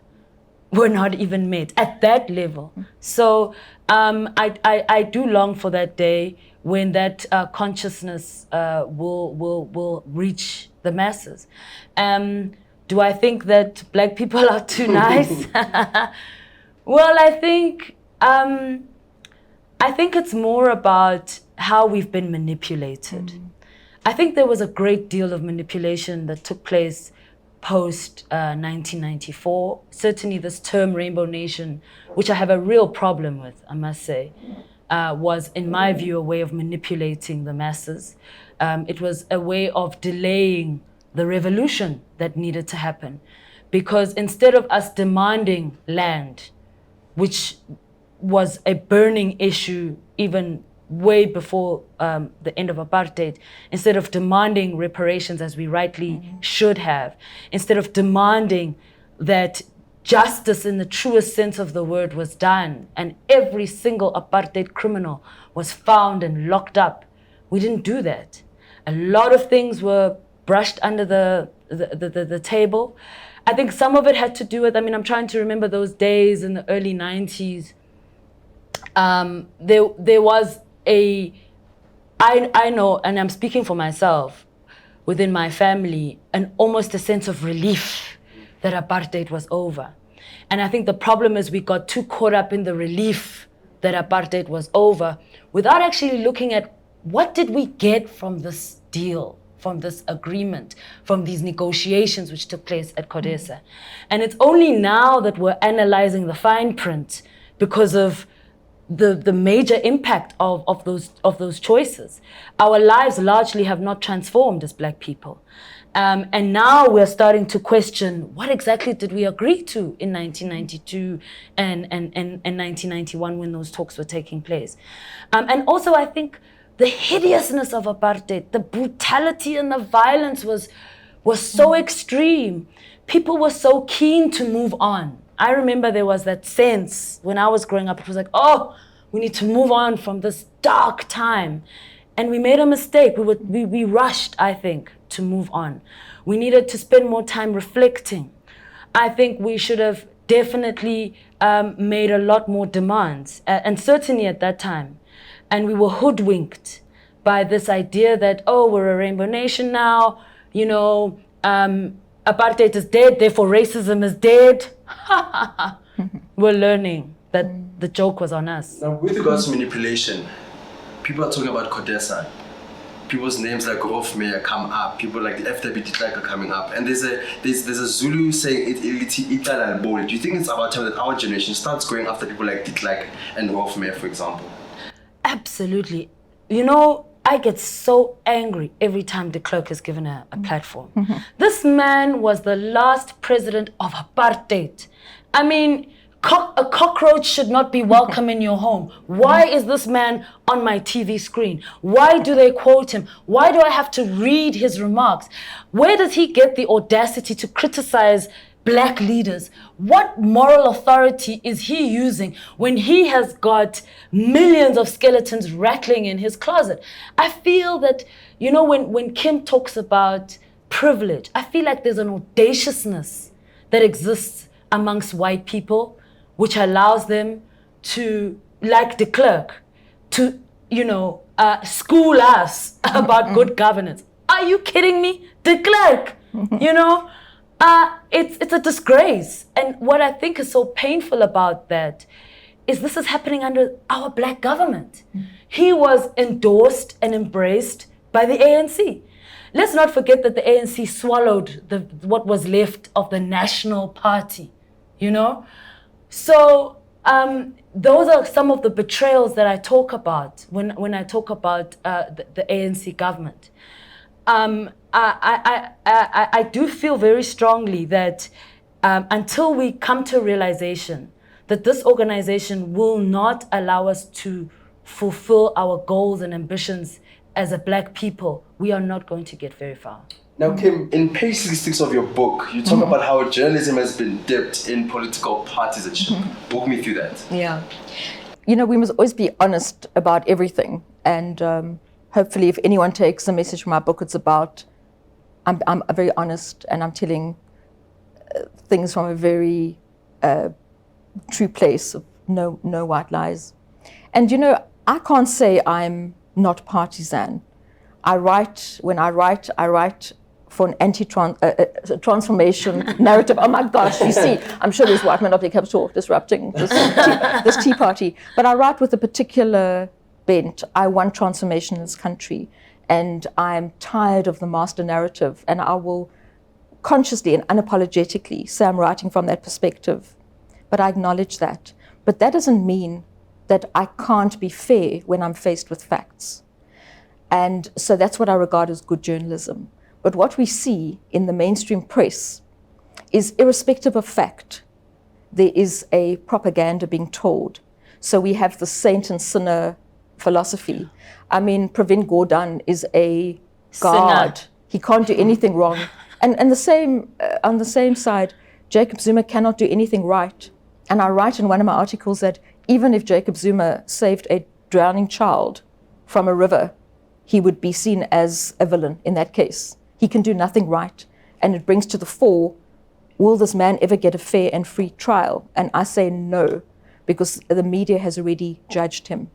were not even met at that level. So I do long for that day when that consciousness will reach the masses. Do I think that black people are too nice? Well, I think it's more about how we've been manipulated. I think there was a great deal of manipulation that took place post 1994. Certainly this term Rainbow Nation, which I have a real problem with, I must say, was, in my view, a way of manipulating the masses. It was a way of delaying the revolution that needed to happen. Because instead of us demanding land, which was a burning issue even way before the end of apartheid, instead of demanding reparations as we rightly should have, instead of demanding that justice in the truest sense of the word was done and every single apartheid criminal was found and locked up, we didn't do that. A lot of things were brushed under the table. I think some of it had to do with, I'm trying to remember those days in the early 90s. There was I know, and I'm speaking for myself, within my family, almost a sense of relief that apartheid was over. And I think the problem is we got too caught up in the relief that apartheid was over without actually looking at what did we get from this deal, from this agreement, from these negotiations which took place at CODESA. And it's only now that we're analyzing the fine print because of the major impact of those choices. Our lives largely have not transformed as Black people. And now we're starting to question, what exactly did we agree to in 1992 and 1991 when those talks were taking place? And also, I think the hideousness of apartheid, the brutality and the violence was so extreme. People were so keen to move on. I remember there was that sense when I was growing up, it was like, oh, we need to move on from this dark time. And we made a mistake. We rushed, I think, to move on. We needed to spend more time reflecting. I think we should have definitely made a lot more demands, and certainly at that time. And we were hoodwinked by this idea that, oh, we're a rainbow nation now, apartheid is dead, therefore racism is dead. We're learning that the joke was on us. Now, with regards to manipulation, people are talking about Codesa. People's names like Rolf Meyer come up. People like the FWD Ditlike are coming up. And there's a Zulu saying, do you think it's about time that our generation starts going after people like Ditlike and Rolf Meyer, for example? Absolutely. I get so angry every time de Klerk is given a platform. This man was the last president of apartheid. I mean, a cockroach should not be welcome in your home. Why is this man on my TV screen? Why do they quote him? Why do I have to read his remarks? Where does he get the audacity to criticize Black leaders? What moral authority is he using when he has got millions of skeletons rattling in his closet? I feel that, when Kim talks about privilege, I feel like there's an audaciousness that exists amongst white people, which allows them to, like de Klerk, to, school us about good governance. Are you kidding me? De Klerk, it's a disgrace. And what I think is so painful about that is this is happening under our Black government. He was endorsed and embraced by the ANC. Let's not forget that the ANC swallowed what was left of the National Party, So those are some of the betrayals that I talk about when I talk about the ANC government. I do feel very strongly that until we come to a realization that this organization will not allow us to fulfill our goals and ambitions as a Black people, we are not going to get very far. Now, Kim, in page 66 of your book, you talk about how journalism has been dipped in political partisanship. Walk me through that. Yeah. We must always be honest about everything. And hopefully, if anyone takes a message from my book, it's about I'm very honest and I'm telling things from a very true place of no white lies. And, I can't say I'm not partisan. When I write for an anti-transformation narrative. Oh my gosh, you see, I'm sure there's white men up there capital disrupting this tea party. But I write with a particular bent. I want transformation in this country. And I'm tired of the master narrative. And I will consciously and unapologetically say I'm writing from that perspective. But I acknowledge that. But that doesn't mean that I can't be fair when I'm faced with facts. And so that's what I regard as good journalism. But what we see in the mainstream press is, irrespective of fact, there is a propaganda being told. So we have the saint and sinner philosophy. I mean, Pravin Gordhan is a god. Sinner. He can't do anything wrong. And the same on the same side, Jacob Zuma cannot do anything right. And I write in one of my articles that even if Jacob Zuma saved a drowning child from a river, he would be seen as a villain in that case. He can do nothing right. And it brings to the fore, will this man ever get a fair and free trial? And I say no, because the media has already judged him.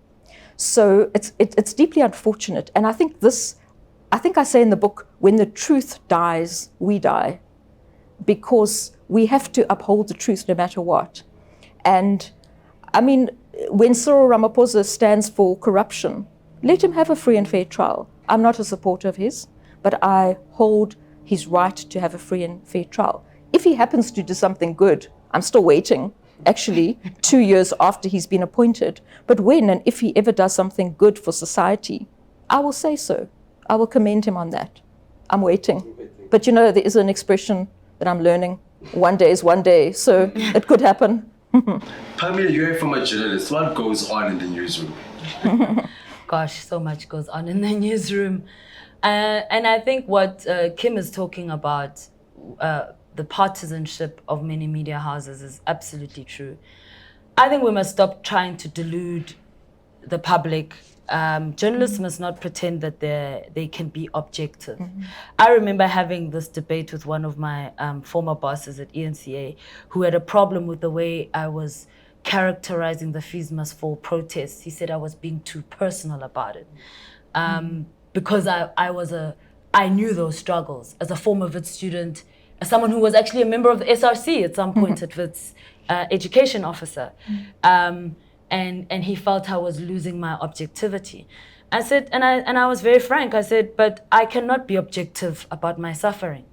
So it's deeply unfortunate. And I think I say in the book, when the truth dies, we die. Because we have to uphold the truth no matter what. And I mean, when Cyril Ramaphosa stands for corruption, let him have a free and fair trial. I'm not a supporter of his, but I hold his right to have a free and fair trial. If he happens to do something good, I'm still waiting. actually 2 years after he's been appointed. But when and if he ever does something good for society, I will say so. I will commend him on that. I'm waiting. But you know, there is an expression that I'm learning. One day is one day, so it could happen. Pamela, you're from a journalist. What goes on in the newsroom? Gosh, so much goes on in the newsroom. And I think what Kim is talking about, the partisanship of many media houses, is absolutely true. I think we must stop trying to delude the public. Journalists must not pretend that they can be objective. I remember having this debate with one of my former bosses at ENCA, who had a problem with the way I was characterizing the Fees Must Fall protests. He said I was being too personal about it. Because I knew those struggles as a former Wits student, as someone who was actually a member of the SRC at some point at Wits, education officer. And he felt I was losing my objectivity. I said, and I was very frank, I said, but I cannot be objective about my suffering.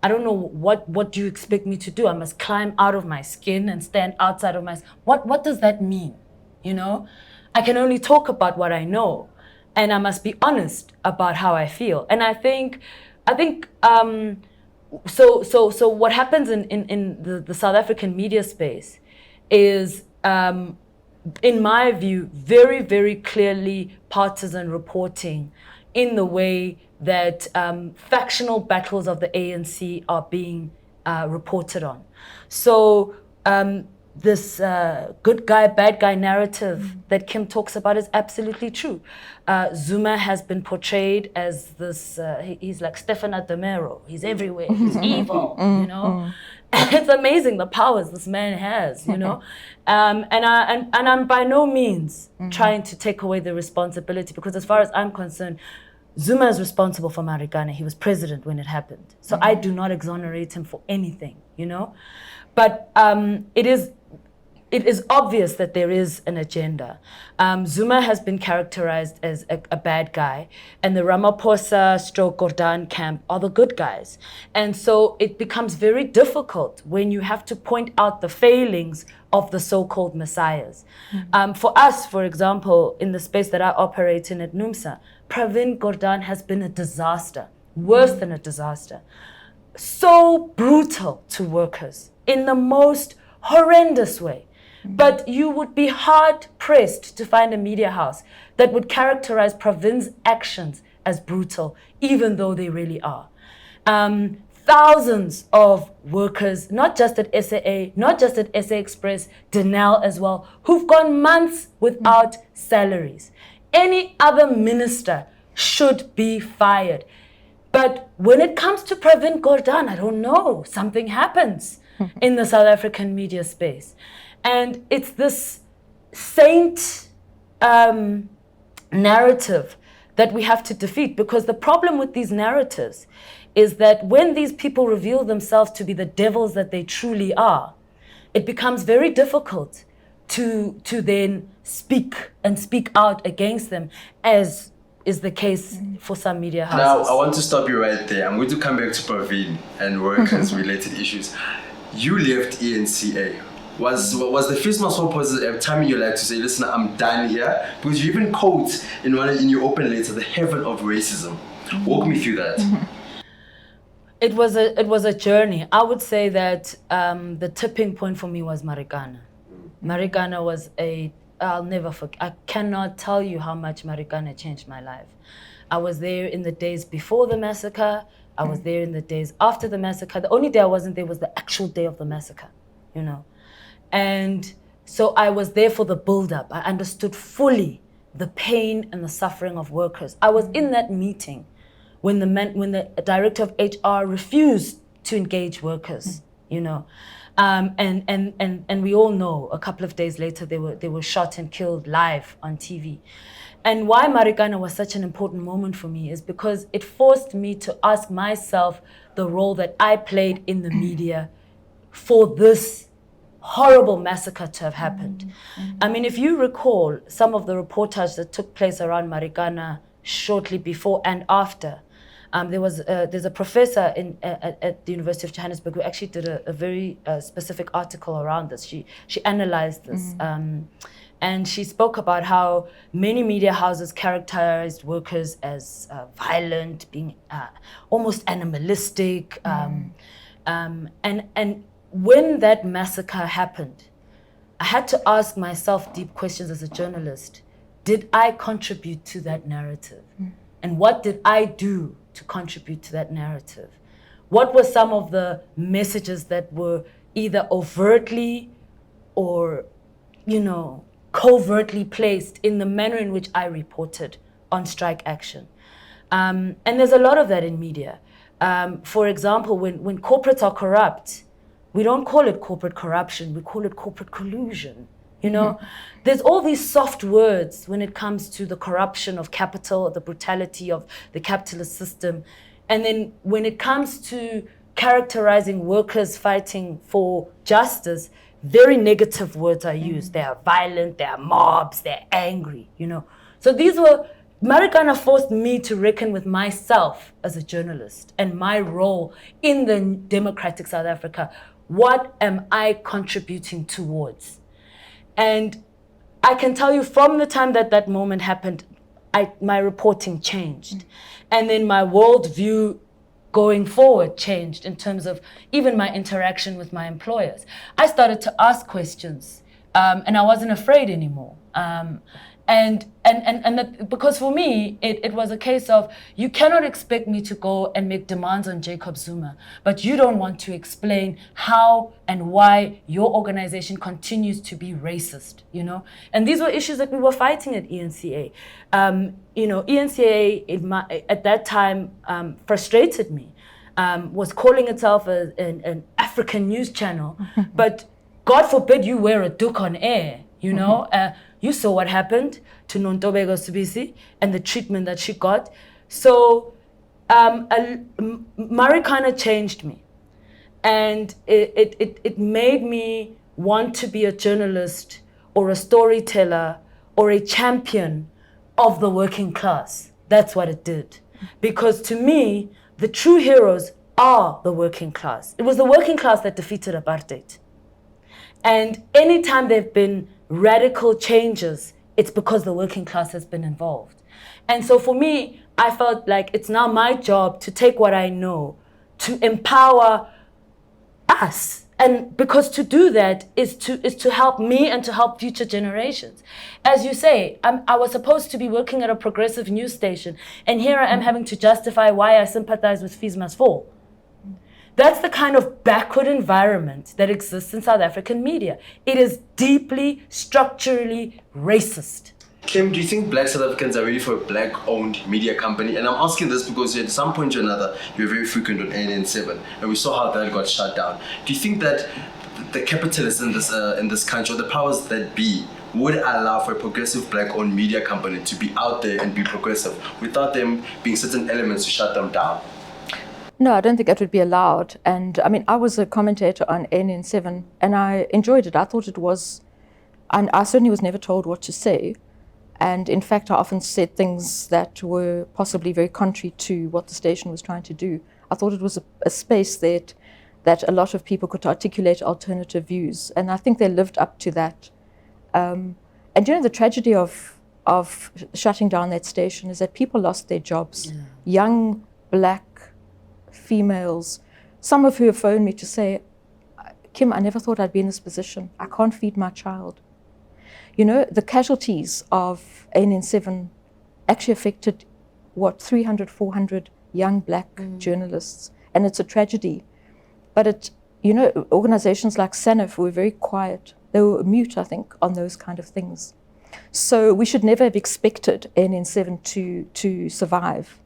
I don't know what do you expect me to do? I must climb out of my skin and stand outside of my, what does that mean? You know, I can only talk about what I know, and I must be honest about how I feel. And I think so what happens in the South African media space is, in my view, very, very clearly partisan reporting in the way that factional battles of the ANC are being reported on. So this good guy, bad guy narrative that Kim talks about is absolutely true. Zuma has been portrayed as this, he's like Stefano De Mero. He's everywhere, he's evil, you know. It's amazing the powers this man has, you know. And I'm by no means trying to take away the responsibility, because as far as I'm concerned, Zuma is responsible for Marikana. He was president when it happened. So I do not exonerate him for anything, you know. But it is obvious that there is an agenda. Zuma has been characterized as a bad guy, and the Ramaphosa/Gordhan camp are the good guys. And so it becomes very difficult when you have to point out the failings of the so-called messiahs. For us, for example, in the space that I operate in at NUMSA, Pravin Gordhan has been a disaster, worse than a disaster. So brutal to workers in the most horrendous way. But you would be hard-pressed to find a media house that would characterize Pravin's actions as brutal, even though they really are. Thousands of workers, not just at SAA, not just at SA Express, Denel as well, who've gone months without salaries. Any other minister should be fired. But when it comes to Pravin Gordhan, I don't know, something happens in the South African media space. And it's this saint narrative that we have to defeat, because the problem with these narratives is that when these people reveal themselves to be the devils that they truly are, it becomes very difficult to then speak out against them, as is the case for some media houses. Now, I want to stop you right there. I'm going to come back to Pravin and workers-related issues. You left ENCA. Was the Fees Must Fall a time in your life to say, listen, I'm done here? Because you even quote in your open letter, the heaven of racism. Walk me through that. It was a journey. I would say that the tipping point for me was Marikana. Marikana was I'll never forget. I cannot tell you how much Marikana changed my life. I was there in the days before the massacre. I was there in the days after the massacre. The only day I wasn't there was the actual day of the massacre, you know. And so I was there for the build-up. I understood fully the pain and the suffering of workers. I was in that meeting when the director of HR refused to engage workers, you know. And we all know a couple of days later they were shot and killed live on TV. And why Marikana was such an important moment for me is because it forced me to ask myself the role that I played in the media for this horrible massacre to have happened. I mean, if you recall some of the reportage that took place around Marikana shortly before and after, There's a professor at the University of Johannesburg who actually did a very specific article around this. She analyzed this. And she spoke about how many media houses characterized workers as violent, being almost animalistic. And when that massacre happened, I had to ask myself deep questions as a journalist. Did I contribute to that narrative? And what did I do to contribute to that narrative? What were some of the messages that were either overtly or, covertly placed in the manner in which I reported on strike action? And there's a lot of that in media. For example, when corporates are corrupt, we don't call it corporate corruption, we call it corporate collusion. There's all these soft words when it comes to the corruption of capital, the brutality of the capitalist system. And then when it comes to characterizing workers fighting for justice, very negative words are used. They are violent, they are mobs, they're angry, So Marikana forced me to reckon with myself as a journalist and my role in the democratic South Africa. What am I contributing towards? And I can tell you from the time that moment happened, my reporting changed. And then my worldview going forward changed in terms of even my interaction with my employers. I started to ask questions and I wasn't afraid anymore. Because for me, it was a case of, you cannot expect me to go and make demands on Jacob Zuma, but you don't want to explain how and why your organization continues to be racist, And these were issues that we were fighting at ENCA. ENCA at that time frustrated me, was calling itself an African news channel, but God forbid you wear a duk on air, You saw what happened to Nontobeko Subisi and the treatment that she got. So Marikana changed me. And it made me want to be a journalist or a storyteller or a champion of the working class. That's what it did. Because to me, the true heroes are the working class. It was the working class that defeated apartheid. And anytime there have been radical changes, it's because the working class has been involved. And so for me, I felt like it's now my job to take what I know to empower us. And because to do that is to help me and to help future generations. As you say, I was supposed to be working at a progressive news station, and here I am having to justify why I sympathize with Fees Must Fall. That's the kind of backward environment that exists in South African media. It is deeply, structurally racist. Kim, do you think black South Africans are ready for a black-owned media company? And I'm asking this because at some point or another, you were very frequent on ANN7, and we saw how that got shut down. Do you think that the capitalists in this country, or the powers that be, would allow for a progressive black-owned media company to be out there and be progressive without them being certain elements to shut them down? No, I don't think that would be allowed. And I was a commentator on ANN7 and I enjoyed it. I thought it was, and I certainly was never told what to say. And in fact, I often said things that were possibly very contrary to what the station was trying to do. I thought it was a space that a lot of people could articulate alternative views. And I think they lived up to that. And the tragedy of shutting down that station is that people lost their jobs. Yeah. Young, black females, some of who have phoned me to say, Kim, I never thought I'd be in this position. I can't feed my child. The casualties of ANN7 actually affected, 300, 400 young black journalists. And it's a tragedy. But organizations like SANIF were very quiet. They were mute, I think, on those kind of things. So we should never have expected ANN7 to survive.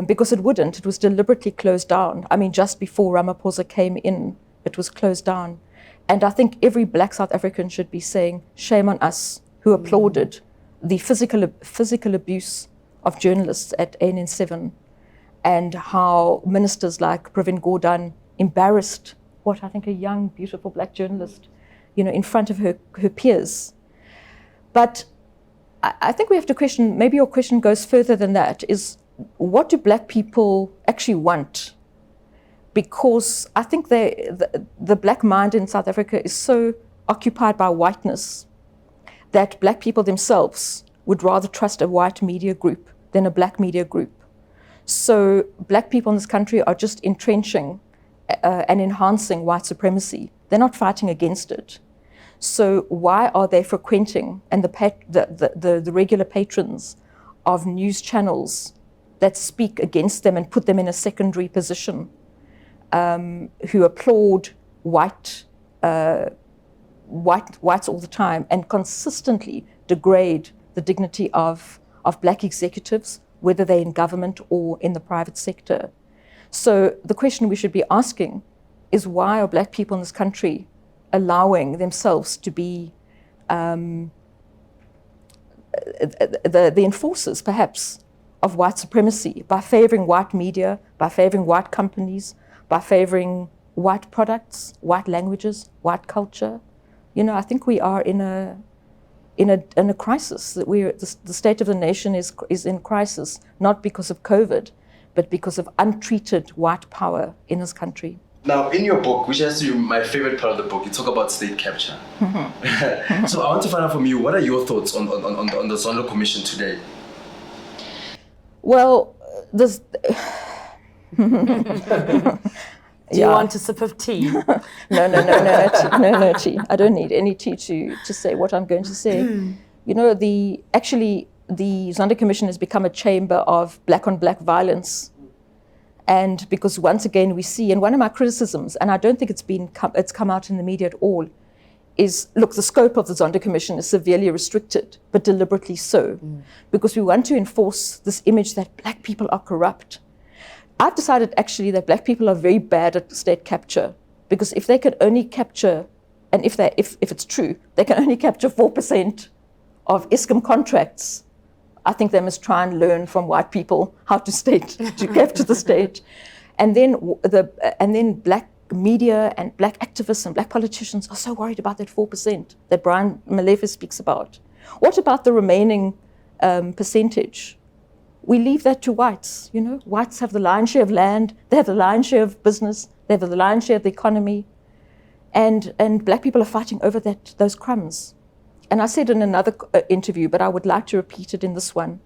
Because it wouldn't. It was deliberately closed down. Just before Ramaphosa came in, it was closed down. And I think every black South African should be saying, shame on us who applauded the physical abuse of journalists at ANN7 and how ministers like Pravin Gordhan embarrassed a young, beautiful black journalist, in front of her peers. But I think we have to question, maybe your question goes further than that, is what do black people actually want? Because I think the black mind in South Africa is so occupied by whiteness that black people themselves would rather trust a white media group than a black media group. So black people in this country are just entrenching and enhancing white supremacy. They're not fighting against it. So why are they frequenting and the regular patrons of news channels that speak against them and put them in a secondary position, who applaud whites all the time and consistently degrade the dignity of black executives, whether they're in government or in the private sector? So the question we should be asking is, why are black people in this country allowing themselves to be the enforcers, perhaps, of white supremacy by favoring white media, by favoring white companies, by favoring white products, white languages, white culture? I think we are in a crisis. That the state of the nation is in crisis, not because of COVID, but because of untreated white power in this country. Now, in your book, which has to be my favorite part of the book, you talk about state capture. So I want to find out from you, what are your thoughts on the Zondo Commission today? Well, there's... Do you want a sip of tea? No tea. I don't need any tea to say what I'm going to say. The Zondo Commission has become a chamber of black-on-black violence. And because once again we see, and one of my criticisms, and I don't think it's come out in the media at all, is, look, the scope of the Zondo Commission is severely restricted, but deliberately so, because we want to enforce this image that black people are corrupt. I've decided actually that black people are very bad at state capture, because if they can only capture, and if it's true, they can only capture 4% of Eskom contracts, I think they must try and learn from white people how to capture the state. And then black media and black activists and black politicians are so worried about that 4% that Brian Malefe speaks about. What about the remaining percentage? We leave that to whites. Whites have the lion's share of land, they have the lion's share of business, they have the lion's share of the economy, and black people are fighting over those crumbs. And I said in another interview, but I would like to repeat it in this one,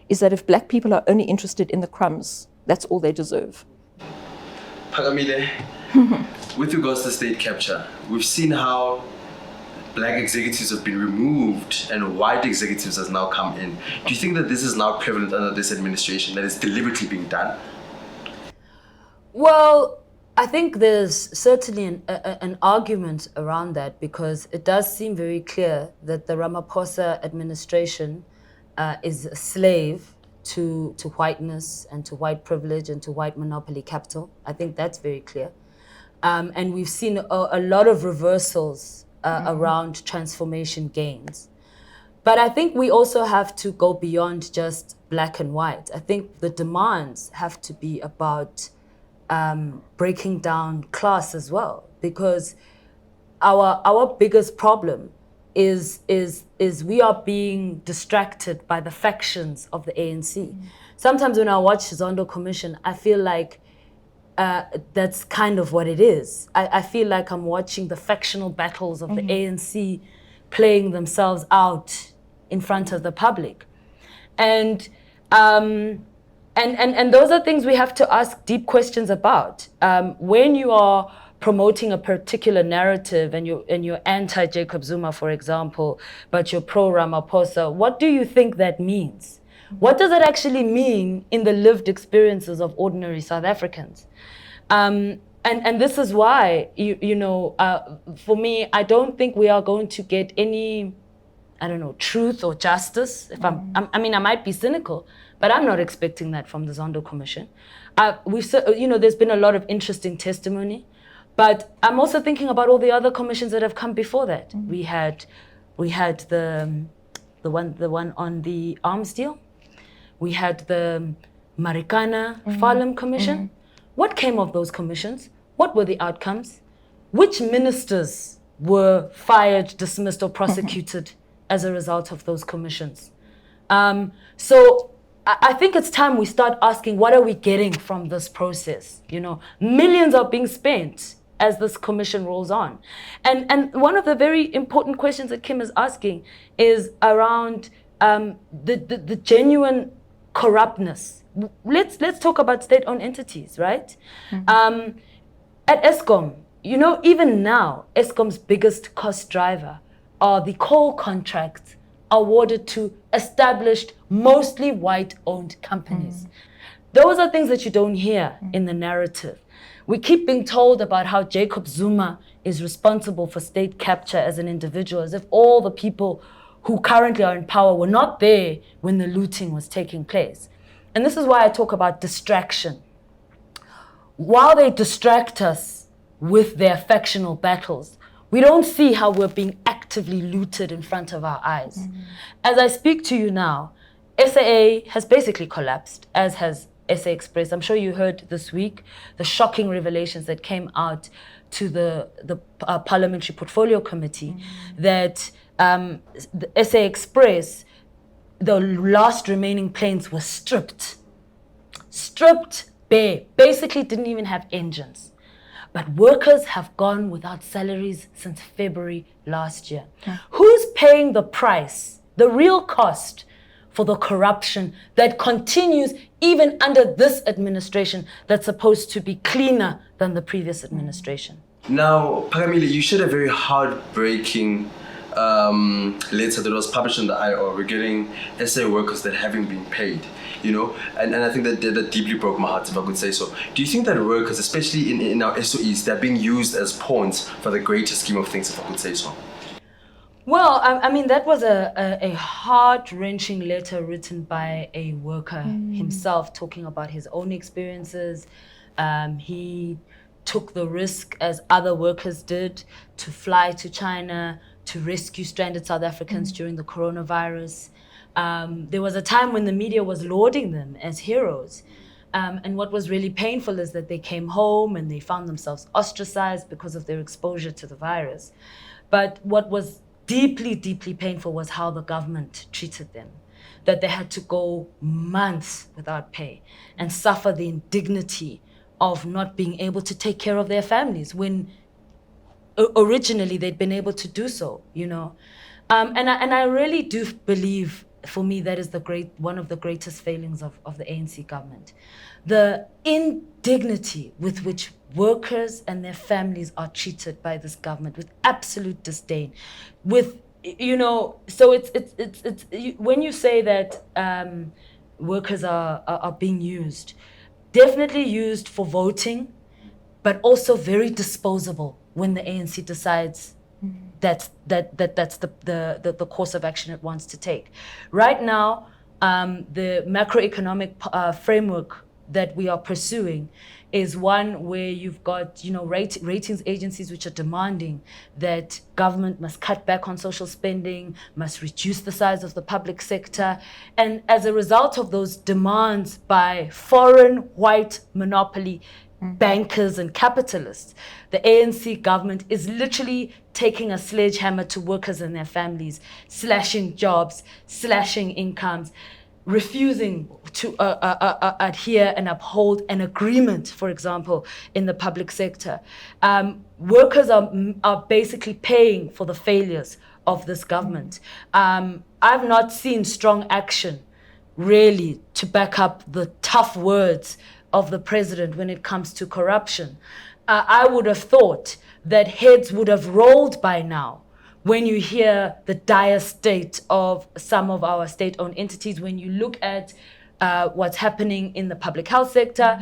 is that if black people are only interested in the crumbs, that's all they deserve. Phakamile, with regards to state capture, we've seen how black executives have been removed and white executives has now come in. Do you think that this is now prevalent under this administration, that it's deliberately being done? Well, I think there's certainly an argument around that, because it does seem very clear that the Ramaphosa administration is a slave to whiteness and to white privilege and to white monopoly capital. I think that's very clear. And we've seen a lot of reversals around transformation gains. But I think we also have to go beyond just black and white. I think the demands have to be about breaking down class as well, because our biggest problem is we are being distracted by the factions of the ANC. Sometimes when I watch Zondo Commission, I feel like that's kind of what it is. I feel like I'm watching the factional battles of the ANC playing themselves out in front of the public. And those are things we have to ask deep questions about. When you are promoting a particular narrative and you're anti-Jacob Zuma, for example, but you're pro-Ramaphosa, what do you think that means? What does it actually mean in the lived experiences of ordinary South Africans? And this is why, for me, I don't think we are going to get any, truth or justice. If I might be cynical, but I'm not expecting that from the Zondo Commission. There's been a lot of interesting testimony, but I'm also thinking about all the other commissions that have come before that. We had the one on the arms deal. We had the Marikana Farlam Commission. What came of those commissions? What were the outcomes? Which ministers were fired, dismissed, or prosecuted as a result of those commissions? So I think it's time we start asking, what are we getting from this process? You know, millions are being spent as this commission rolls on. And one of the very important questions that Kim is asking is around the genuine corruptness. Let's talk about state-owned entities, right? Mm-hmm. At Eskom, you know, even now, Eskom's biggest cost driver are the coal contracts awarded to established, mostly white-owned companies. Those are things that you don't hear in the narrative. We keep being told about how Jacob Zuma is responsible for state capture as an individual, as if all the people who currently are in power were not there when the looting was taking place. And this is why I talk about distraction. While they distract us with their factional battles, we don't see how we're being actively looted in front of our eyes. Mm-hmm. As I speak to you now, SAA has basically collapsed, as has SA Express. I'm sure you heard this week the shocking revelations that came out to the Parliamentary Portfolio Committee, that the SA Express, the last remaining planes were stripped bare, basically didn't even have engines. But workers have gone without salaries since February last year. Yeah. Who's paying the price, the real cost for the corruption that continues even under this administration that's supposed to be cleaner than the previous administration? Now, Phakamile, you shared a very heartbreaking letter that was published in the IO regarding SA workers that haven't been paid, you know, and I think that deeply broke my heart, if I could say so. Do you think that workers, especially in our SOEs, they're being used as pawns for the greater scheme of things, if I could say so? Well, I mean, that was a heart-wrenching letter written by a worker himself, talking about his own experiences. He took the risk, as other workers did, to fly to China to rescue stranded South Africans during the coronavirus. There was a time when the media was lauding them as heroes. And what was really painful is that they came home and they found themselves ostracized because of their exposure to the virus. But what was deeply, deeply painful was how the government treated them, that they had to go months without pay and suffer the indignity of not being able to take care of their families when originally they'd been able to do so, you know. And I really do believe, for me, that is one of the greatest failings of the ANC government. The indignity with which workers and their families are treated by this government, with absolute disdain, with, you know, so it's when you say that workers are being used, definitely used for voting, but also very disposable when the ANC decides that's the course of action it wants to take. Right now, the macroeconomic framework that we are pursuing is one where you've got, you know, ratings agencies which are demanding that government must cut back on social spending, must reduce the size of the public sector. And as a result of those demands by foreign white monopoly bankers and capitalists, the ANC government is literally taking a sledgehammer to workers and their families, slashing jobs, slashing incomes, refusing to adhere and uphold an agreement, for example, in the public sector. Workers are basically paying for the failures of this government. I've not seen strong action, really, to back up the tough words of the president when it comes to corruption. I would have thought that heads would have rolled by now when you hear the dire state of some of our state-owned entities, when you look at what's happening in the public health sector,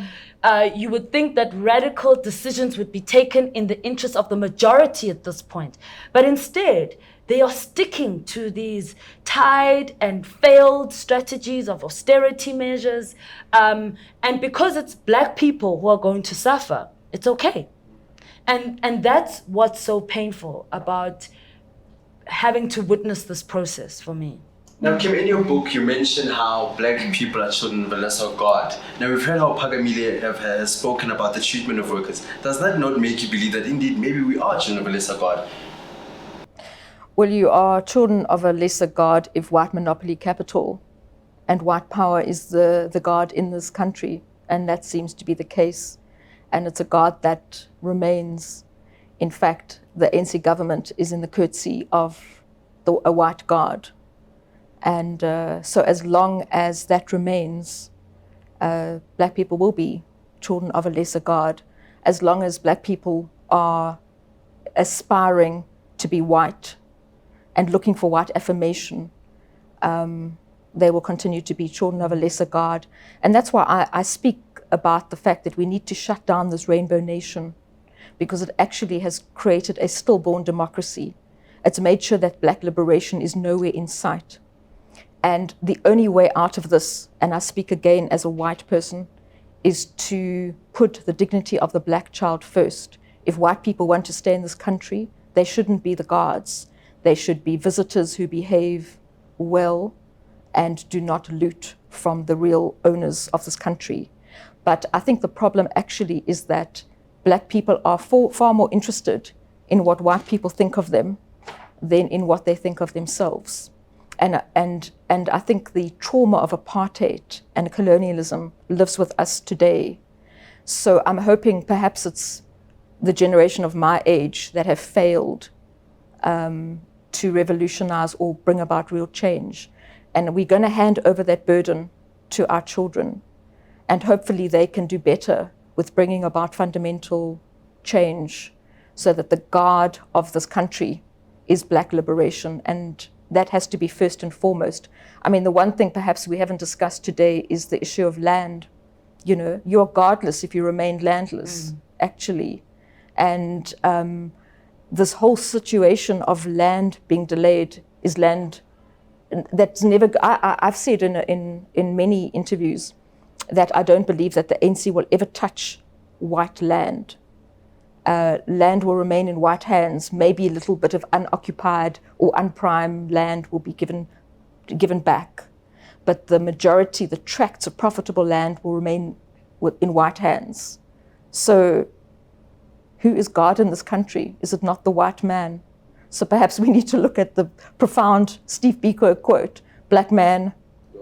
you would think that radical decisions would be taken in the interest of the majority at this point. But instead, they are sticking to these tied and failed strategies of austerity measures. And because it's black people who are going to suffer, it's okay. And that's what's so painful about having to witness this process for me. Now, Kim, in your book, you mentioned how black people are children of the lesser God. Now, we've heard how Phakamile has spoken about the treatment of workers. Does that not make you believe that indeed maybe we are children of a lesser God? Well, you are children of a lesser God if white monopoly capital and white power is the God in this country, and that seems to be the case. And it's a God that remains. In fact, the ANC government is in the courtesy of a white God. And so as long as that remains, black people will be children of a lesser God. As long as black people are aspiring to be white and looking for white affirmation, they will continue to be children of a lesser God. And that's why I speak about the fact that we need to shut down this rainbow nation, because it actually has created a stillborn democracy. It's made sure that black liberation is nowhere in sight. And the only way out of this, and I speak again as a white person, is to put the dignity of the black child first. If white people want to stay in this country, they shouldn't be the guards. They should be visitors who behave well and do not loot from the real owners of this country. But I think the problem actually is that black people are far more interested in what white people think of them than in what they think of themselves. And I think the trauma of apartheid and colonialism lives with us today. So I'm hoping perhaps it's the generation of my age that have failed to revolutionize or bring about real change. And we're going to hand over that burden to our children. And hopefully they can do better with bringing about fundamental change so that the guard of this country is black liberation. And that has to be first and foremost. I mean, the one thing perhaps we haven't discussed today is the issue of land. You know, you're guardless if you remain landless, actually. And this whole situation of land being delayed is land that's never, I've said in many interviews that I don't believe that the ANC will ever touch white land. Land will remain in white hands. Maybe a little bit of unoccupied or unprimed land will be given back. But the majority, the tracts of profitable land will remain in white hands. So who is God in this country? Is it not the white man? So perhaps we need to look at the profound Steve Biko quote, "Black man,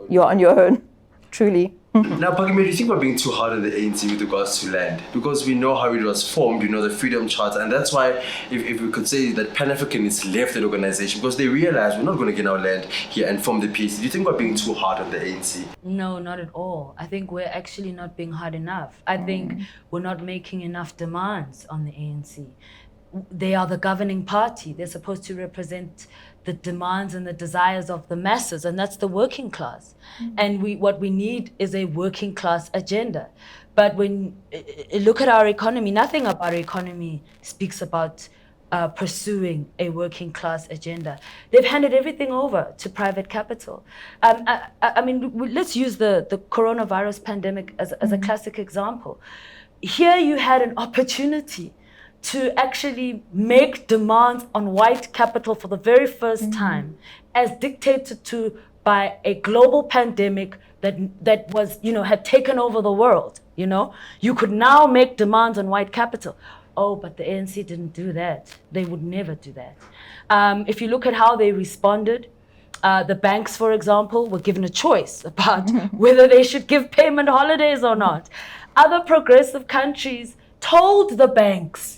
you're on your own," truly. Now, Phakamile, do you think we're being too hard on the ANC with regards to land? Because we know how it was formed, the Freedom Charter, and that's why, if we could say that Pan-Africanists left that organization, because they realized we're not going to get our land here and form the PAC. Do you think we're being too hard on the ANC? No, not at all. I think we're actually not being hard enough. I think we're not making enough demands on the ANC. They are the governing party. They're supposed to represent the demands and the desires of the masses, and that's the working class. And what we need is a working class agenda. But when look at our economy, nothing about our economy speaks about pursuing a working class agenda. They've handed everything over to private capital. I mean, let's use the coronavirus pandemic as a classic example. Here you had an opportunity to actually make demands on white capital for the very first time, as dictated to by a global pandemic that was, had taken over the world. You could now make demands on white capital. Oh, but the ANC didn't do that. They would never do that. If you look at how they responded, the banks, for example, were given a choice about whether they should give payment holidays or not. Other progressive countries told the banks,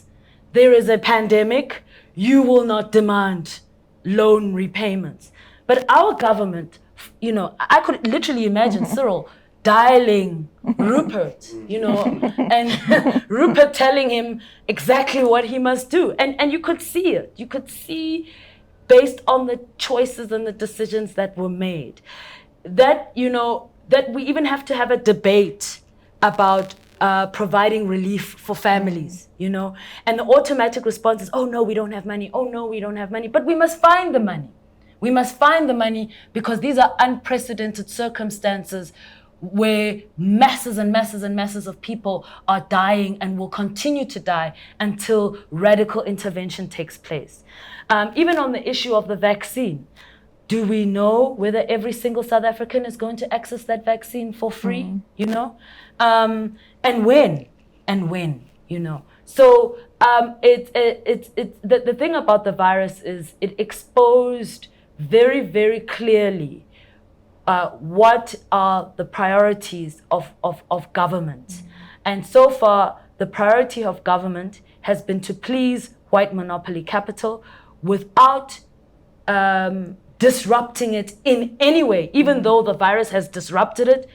there is a pandemic, you will not demand loan repayments. But our government, I could literally imagine Cyril dialing Rupert, and Rupert telling him exactly what he must do. And you could see it. You could see, based on the choices and the decisions that were made, that we even have to have a debate about providing relief for families, and the automatic response is, oh no, we don't have money. Oh no, we don't have money. But we must find the money. We must find the money because these are unprecedented circumstances where masses and masses and masses of people are dying and will continue to die until radical intervention takes place. Even on the issue of the vaccine, do we know whether every single South African is going to access that vaccine for free? And when? So the thing about the virus is it exposed very, very clearly what are the priorities of government. And so far, the priority of government has been to please white monopoly capital without disrupting it in any way, even though the virus has disrupted it,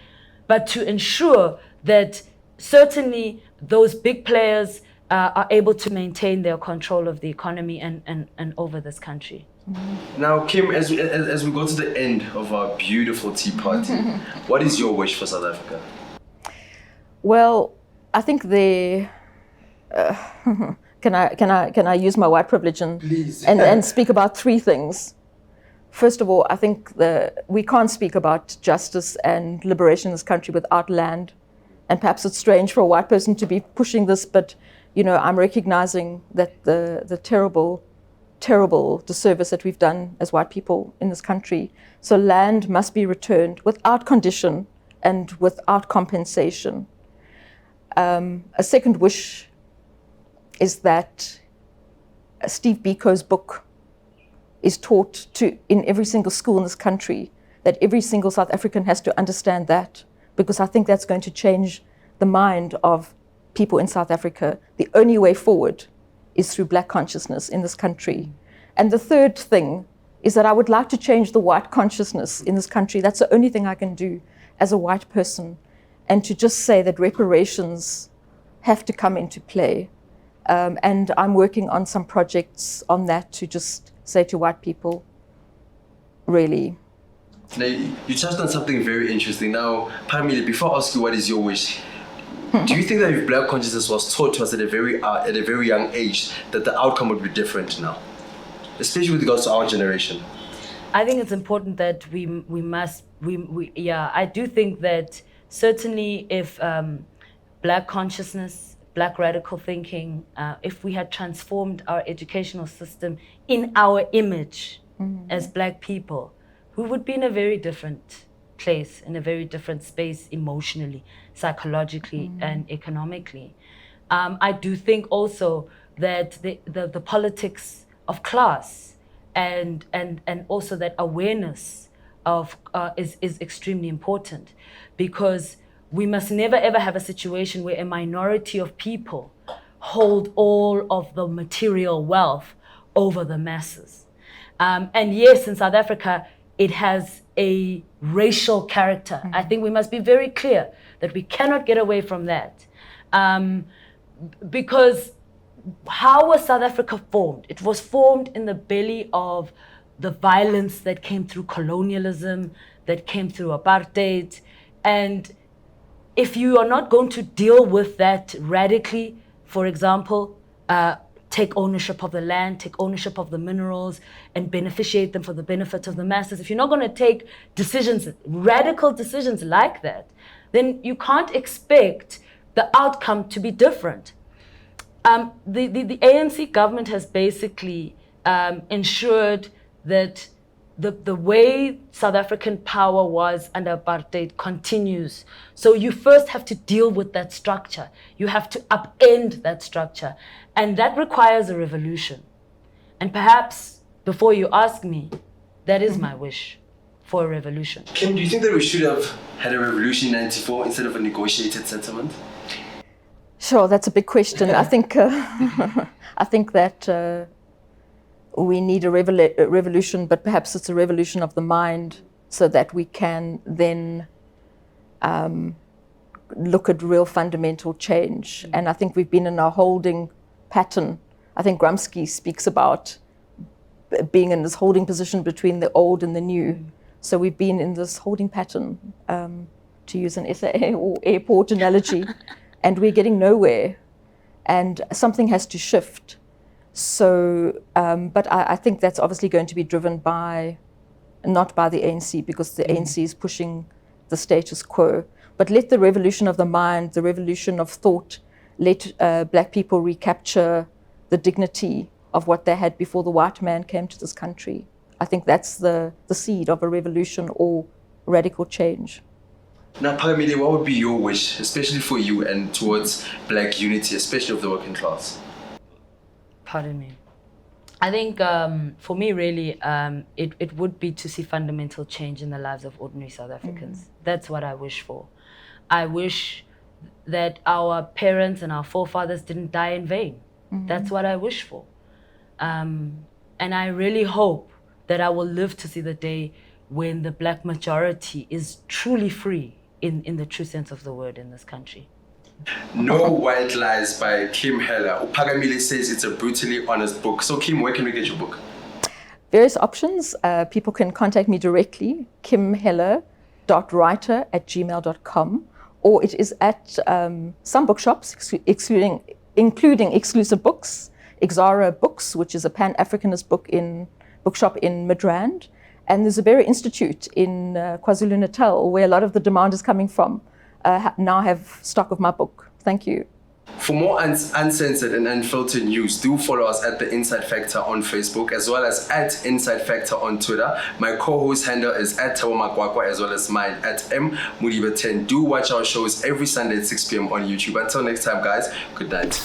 but to ensure that certainly those big players are able to maintain their control of the economy and over this country. Now, Kim, as we go to the end of our beautiful tea party, what is your wish for South Africa? Well, I think can I use my white privilege and speak about three things. First of all, I think we can't speak about justice and liberation in this country without land. And perhaps it's strange for a white person to be pushing this, but I'm recognizing that the terrible disservice that we've done as white people in this country. So land must be returned without condition and without compensation. A second wish is that Steve Biko's book is taught in every single school in this country, that every single South African has to understand that, because I think that's going to change the mind of people in South Africa. The only way forward is through black consciousness in this country. And the third thing is that I would like to change the white consciousness in this country. That's the only thing I can do as a white person, and to just say that reparations have to come into play. And I'm working on some projects on that to just say to white people, really. Now, you touched on something very interesting. Now, Phakamile, before I ask you what is your wish, do you think that if black consciousness was taught to us at a very young age, that the outcome would be different now, especially with regards to our generation? I think it's important that I do think that certainly if black consciousness, black radical thinking, if we had transformed our educational system in our image as black people, we would be in a very different place, in a very different space emotionally, psychologically, and economically. I do think also that the politics of class and also that awareness of is extremely important, because we must never ever have a situation where a minority of people hold all of the material wealth over the masses. And yes, in South Africa, it has a racial character. I think we must be very clear that we cannot get away from that. Because how was South Africa formed? It was formed in the belly of the violence that came through colonialism, that came through apartheid. And if you are not going to deal with that radically, for example, take ownership of the land, take ownership of the minerals, and beneficiate them for the benefit of the masses, if you're not going to take decisions, radical decisions like that, then you can't expect the outcome to be different. The ANC government has basically ensured that the way South African power was under apartheid continues. So you first have to deal with that structure. You have to upend that structure. And that requires a revolution. And perhaps, before you ask me, that is my wish for a revolution. Kim, do you think that we should have had a revolution in 94 instead of a negotiated settlement? Sure, that's a big question. I think that we need a revolution, but perhaps it's a revolution of the mind, so that we can then look at real fundamental change. And I think we've been in a holding pattern. I think Grumsky speaks about being in this holding position between the old and the new. So we've been in this holding pattern, to use an SAA or airport analogy, and we're getting nowhere. And something has to shift. So, but I think that's obviously going to be driven not by the ANC, because the ANC is pushing the status quo. But let the revolution of the mind, the revolution of thought, let black people recapture the dignity of what they had before the white man came to this country. I think that's the seed of a revolution or radical change. Now, Phakamile, what would be your wish, especially for you and towards black unity, especially of the working class? Pardon me. I think for me, really, it would be to see fundamental change in the lives of ordinary South Africans. That's what I wish for. I wish that our parents and our forefathers didn't die in vain. That's what I wish for. And I really hope that I will live to see the day when the black majority is truly free in the true sense of the word in this country. No White Lies by Kim Heller. Phakamile says it's a brutally honest book. So Kim, where can we get your book? Various options. People can contact me directly, kimheller.writer@gmail.com, or it is at some bookshops, including Exclusive Books, Exara Books, which is a Pan-Africanist bookshop in Midrand, and there's a Berry Institute in KwaZulu-Natal, where a lot of the demand is coming from. Now have stock of my book. Thank you. For more uncensored and unfiltered news, do follow us at The Inside Factor on Facebook, as well as at Inside Factor on Twitter. My co-host handle is at Tawamakwakwa, as well as mine at mmudiba10. Do watch our shows every Sunday at 6 p.m. on YouTube. Until next time, guys, good night.